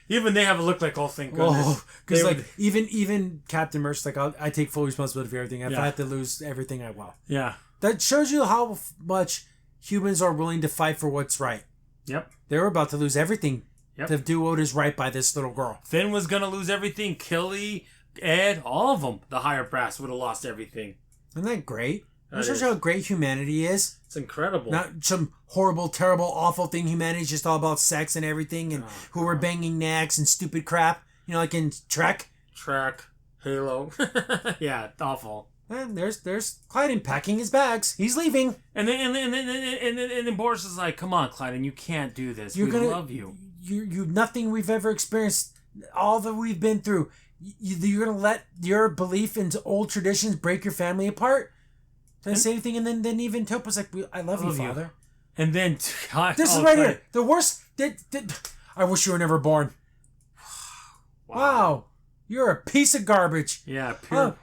Even they have a look like, oh, thank goodness. Because even Captain Mercer's like, I take full responsibility for everything. If I have to lose everything, I will. Yeah. That shows you how much humans are willing to fight for what's right. Yep. They were about to lose everything to do what is right by this little girl. Finn was going to lose everything. Killy, Ed, all of them. The higher brass would have lost everything. Isn't that great? That shows you how great humanity is. It's incredible. Not some horrible, terrible, awful thing. Humanity's just all about sex and everything and who are banging necks and stupid crap. Like in Trek. Halo. Yeah, awful. And there's Clyden packing his bags. He's leaving. And then Boris is like, "Come on, Clyden, you can't do this. We love you. You nothing we've ever experienced, all that we've been through. You're gonna let your belief into old traditions break your family apart." Didn't say anything, and then even Topa's like, "I love you, Father." And then this is right here. The worst. I wish you were never born. Wow, you're a piece of garbage. Yeah. Pure.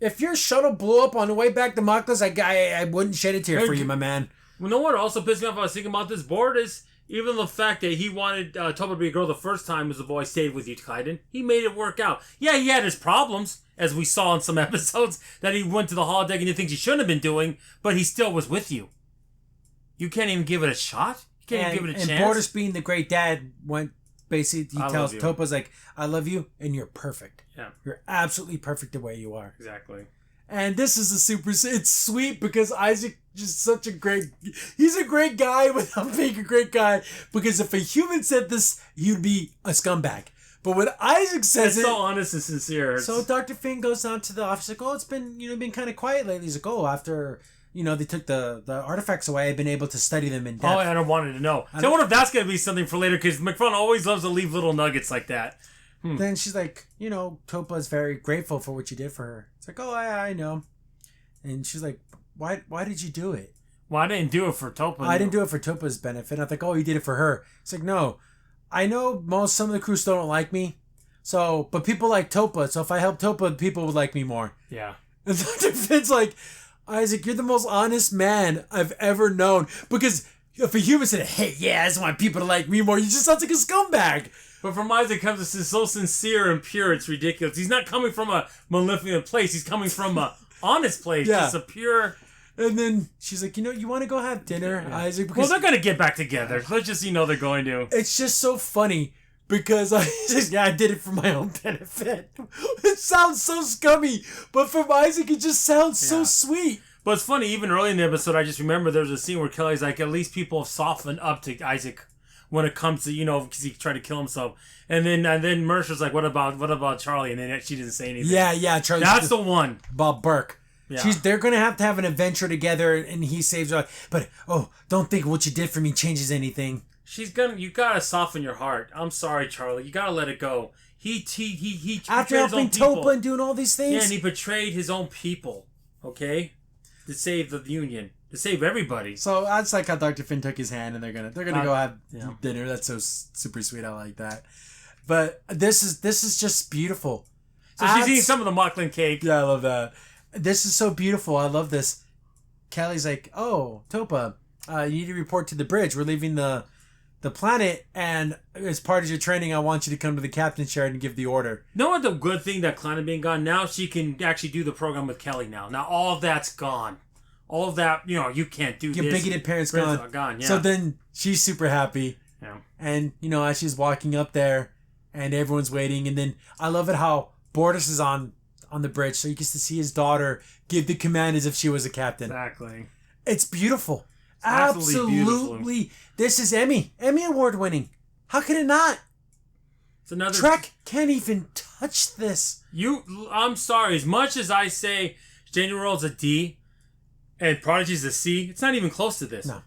If your shuttle blew up on the way back to Mocklan's, I wouldn't shed a tear for you, my man. You know what also pissed me off? I was thinking about this board is even the fact that he wanted Topa to be a girl the first time as the boy stayed with you, Clyden. He made it work out. Yeah, he had his problems, as we saw in some episodes, that he went to the holodeck and did things he shouldn't have been doing, but he still was with you. You can't even give it a shot? You Can't give it a and chance. Borders being the great dad went basically he tells Topa's like, I love you and you're perfect. Yeah. You're absolutely perfect the way you are. Exactly. And this is it's sweet because Isaac just such a he's a great guy without being a great guy, because if a human said this, you'd be a scumbag. But when Isaac says it's so honest and sincere. So Dr. Finn goes down to the office like, oh, it's been, been kind of quiet lately. He's like, oh, after, they took the artifacts away, I've been able to study them in depth. Oh, and I wanted to know. So I wonder if that's going to be something for later, because McFarlane always loves to leave little nuggets like that. Then she's like, Topa is very grateful for what you did for her. It's like, oh, I know. And she's like, why did you do it? Well, I didn't do it for Topa. I didn't do it for Topa's benefit. I'm like, oh, you did it for her. It's like, no. I know some of the crew still don't like me. But people like Topa. So if I help Topa, people would like me more. Yeah. And Dr. Finn's like, Isaac, you're the most honest man I've ever known. Because if a human said, hey, yeah, I just want people to like me more, you just sound like a scumbag. But from Isaac comes this is so sincere and pure, it's ridiculous. He's not coming from a malevolent place. He's coming from a honest place. Yeah. Just a pure... And then she's like, you want to go have dinner, Isaac? Because they're going to get back together. Let's just, they're going to. It's just so funny because I did it for my own benefit. It sounds so scummy, but from Isaac, it just sounds so sweet. But it's funny, even early in the episode, I just remember there was a scene where Kelly's like, at least people have softened up to Isaac when it comes to, because he tried to kill himself. And then Mercer's like, what about Charlie? And then she didn't say anything. Yeah, Charlie. That's the one. Bob Burke. Yeah. They're going to have an adventure together, and he saves her. But, don't think what you did for me changes anything. You got to soften your heart. I'm sorry, Charlie. You got to let it go. He after helping Topa and doing all these things? Yeah, and he betrayed his own people, okay? To save the Union. To save everybody. So that's like how Dr. Finn took his hand, and they're gonna go have dinner. That's so super sweet. I like that. But this is just beautiful. So she's eating some of the Mocklan cake. Yeah, I love that. This is so beautiful. I love this. Kelly's like, oh, Topa, you need to report to the bridge. We're leaving the planet, and as part of your training, I want you to come to the captain's chair and give the order. Know what the good thing that Klein being gone? Now she can actually do the program with Kelly now. Now all of that's gone. All of that, you can't do your this. bigoted parents gone. Yeah. So then she's super happy. Yeah. And, as she's walking up there, and everyone's waiting, and then I love it how Borders is on the bridge, so he gets to see his daughter give the command as if she was a captain. Exactly. It's beautiful. Absolutely. Beautiful. This is Emmy Award winning. How can it not? It's another Trek can't even touch this. I'm sorry. As much as I say Jane World's a D and Prodigy's a C, it's not even close to this. No.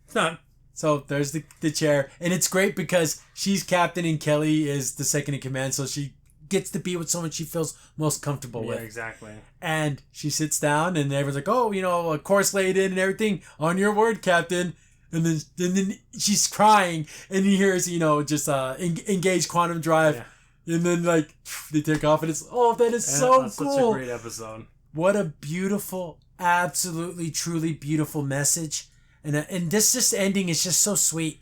It's not. So there's the chair, and it's great because she's captain and Kelly is the second in command, so she gets to be with someone she feels most comfortable with. Yeah, exactly. And she sits down, and everyone's like, oh, a course laid in and everything. On your word, Captain. And then she's crying, and he hears, just engage quantum drive. Yeah. And then, they take off, and it's, that is so cool. Such a great episode. What a beautiful, absolutely, truly beautiful message. And this ending is just so sweet.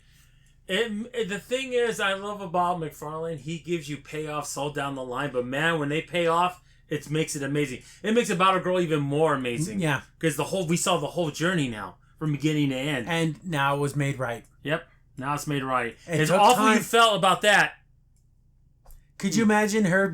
The thing is, I love about McFarlane, he gives you payoffs all down the line, but man, when they pay off, it makes it amazing. It makes About a Girl even more amazing. Yeah. Because we saw the whole journey now, from beginning to end. And now it was made right. Yep. Now it's made right. As awful you felt about that. Could you imagine her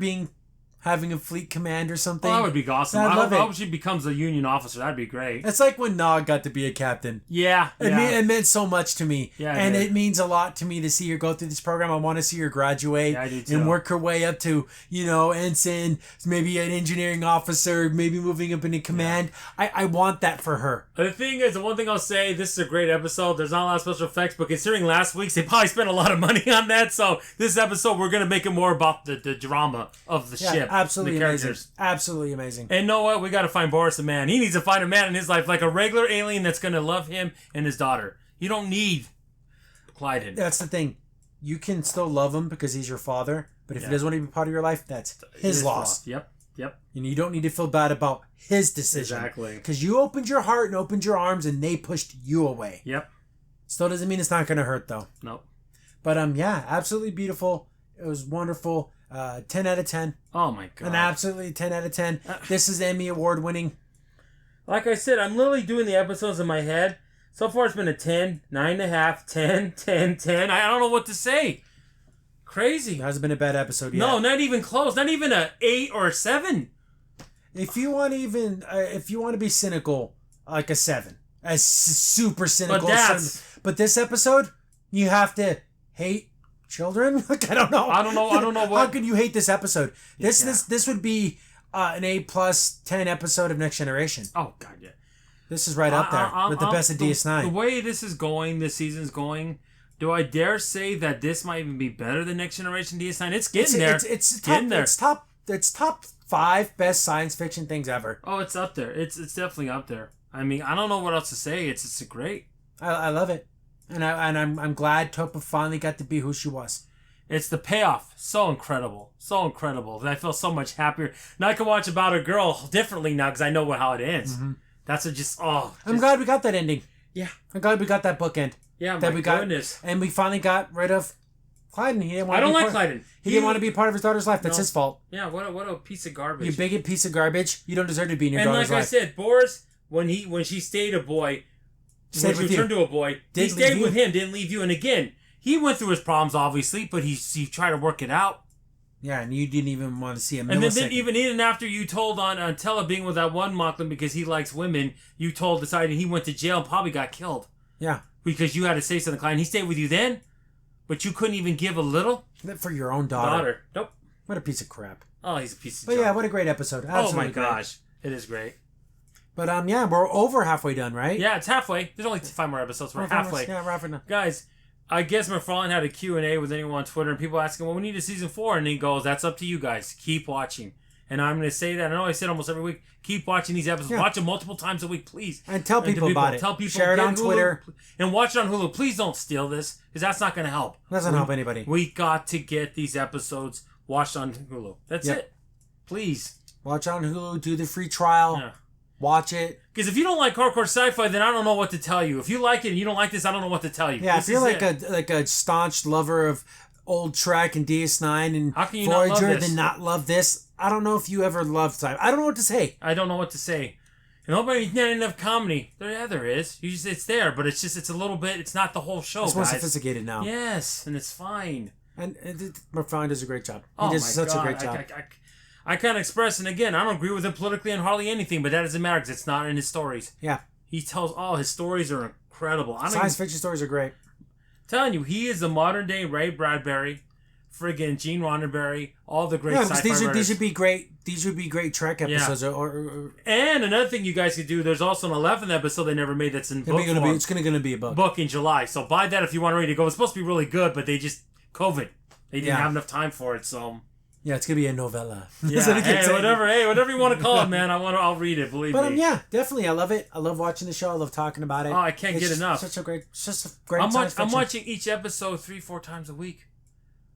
having a fleet command or something? Oh, that would be awesome. I hope she becomes a Union officer. That'd be great. It's like when Nog got to be a captain. Yeah. It meant so much to me. Yeah, and it means a lot to me to see her go through this program. I want to see her graduate. Yeah, I do too. And work her way up to, ensign, maybe an engineering officer, maybe moving up into command. Yeah. I want that for her. The thing is, the one thing I'll say, this is a great episode. There's not a lot of special effects, but considering last week's, they probably spent a lot of money on that. So this episode, we're going to make it more about the drama of the ship. Absolutely amazing. Absolutely amazing. And know what? We got to find Boris a man. He needs to find a man in his life, like a regular alien that's going to love him and his daughter. You don't need Clyden. That's the thing. You can still love him because he's your father, but if he doesn't want to be part of your life, that's his loss. Yep. You don't need to feel bad about his decision. Exactly. Because you opened your heart and opened your arms and they pushed you away. Yep. Still doesn't mean it's not going to hurt, though. Nope. But, absolutely beautiful. It was wonderful. 10 out of 10. Oh my god. An absolutely 10 out of 10. This is Emmy Award winning. Like I said, I'm literally doing the episodes in my head. So far, it's been a 10, 9.5, 10, 10, 10. I don't know what to say. Crazy. It hasn't been a bad episode yet. No, not even close. Not even a 8 or a 7. If you want to be cynical, like a 7. As super cynical. But this episode, you have to hate children. Like I don't know what. How can you hate this episode? This would be an A+ 10 episode of Next Generation. Oh God, yeah. This is right up there with the best of DS9. The way this season's going, do I dare say that this might even be better than Next Generation DS9? It's getting there. It's getting there. It's top 5 best science fiction things ever. Oh, it's up there. It's definitely up there. I mean, I don't know what else to say. It's great. I love it, and I'm glad Topa finally got to be who she was. It's the payoff. So incredible. So incredible. I feel so much happier. Now I can watch About a Girl differently now because I know how it ends. Mm-hmm. That's I'm glad we got that ending. Yeah. I'm glad we got that bookend. Yeah, goodness. And we finally got rid of Clyden. I don't like Clyden. He didn't want to be part of his daughter's life. That's his fault. Yeah, what a piece of garbage. You bigot piece of garbage. You don't deserve to be in your daughter's life. And like I said, Boris, when she stayed a boy, when she returned to a boy, he stayed with him, didn't leave you. And again, he went through his problems, obviously, but he tried to work it out. Yeah, and you didn't even want to see him. And then even after you told on Tella being with that one Mocklan because he likes women, you decided he went to jail and probably got killed. Yeah. Because you had to say something, Clyde. He stayed with you then, but you couldn't even give a little? For your own daughter. Nope. What a piece of crap. Oh, he's a piece of But yeah, what a great episode. Absolutely oh my gosh. It is great. But yeah, we're over halfway done, right? Yeah, it's halfway. There's only 5 more episodes. We're halfway. Yeah, we're halfway done. Guys, I guess McFarlane had a Q&A with anyone on Twitter, and people asking, well, we need a season 4, and he goes, that's up to you guys. Keep watching. And I'm going to say that. I know I say it almost every week. Keep watching these episodes. Yeah. Watch them multiple times a week, please. And tell people about it. Tell people. Share it on Twitter. And watch it on Hulu. Please don't steal this, because that's not going to help. Doesn't help anybody. We got to get these episodes watched on Hulu. That's it. Please. Watch on Hulu. Do the free trial. Yeah. Watch it. Because if you don't like hardcore sci-fi, then I don't know what to tell you. If you like it and you don't like this, I don't know what to tell you. Yeah, if you're like a staunch lover of old Trek and DS9 and how can you Voyager, then not love this. I don't know if you ever loved sci-fi. I don't know what to say. I don't know what to say. And nobody's not enough comedy. There is. It's there, but it's a little bit. It's not the whole show. It's more sophisticated now. Yes, and it's fine. And McFarlane does a great job. He does such a great job. I can't express, and again, I don't agree with him politically on hardly anything, but that doesn't matter because it's not in his stories. Yeah. He tells, his stories are incredible. Science fiction stories are great. I'm telling you, he is the modern day Ray Bradbury, friggin' Gene Roddenberry, all the great sci-fi writers. These would be great. These would be great Trek episodes. Yeah. And another thing you guys could do, there's also an 11th episode they never made that's in book form. It's going to be a book. Book in July. So buy that if you want to read it. It's supposed to be really good, but they just, COVID. They didn't have enough time for it, so... Yeah, it's gonna be a novella. Yeah, whatever you want to call it, man. I'll read it. Believe me. But yeah, definitely, I love it. I love watching the show. I love talking about it. Oh, I can't get enough. It's just a great. I'm watching each episode 3-4 times a week.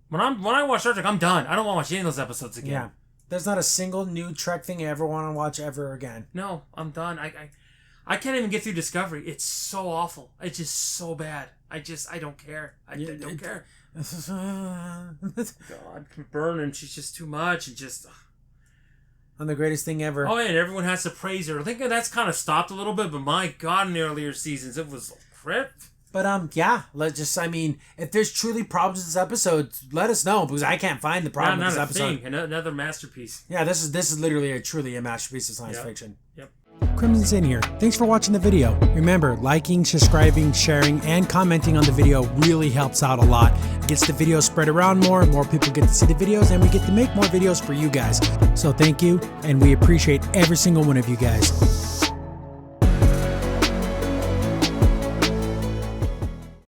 When I watch Star Trek, I'm done. I don't want to watch any of those episodes again. Yeah, there's not a single new Trek thing I ever want to watch ever again. No, I'm done. I can't even get through Discovery. It's so awful. It's just so bad. I don't care. I don't care. God, burning. She's just too much and just. I'm the greatest thing ever. Oh, yeah, and everyone has to praise her. I think that's kind of stopped a little bit, but my God, in the earlier seasons, it was crap. But yeah, if there's truly problems with this episode, let us know because I can't find the problem with this episode. Another masterpiece. Yeah, this is literally truly a masterpiece of science fiction. Yep. Crimson's in here. Thanks for watching the video. Remember, liking, subscribing, sharing, and commenting on the video really helps out a lot. It gets the video spread around more people get to see the videos, and we get to make more videos for you guys. So thank you, and we appreciate every single one of you guys.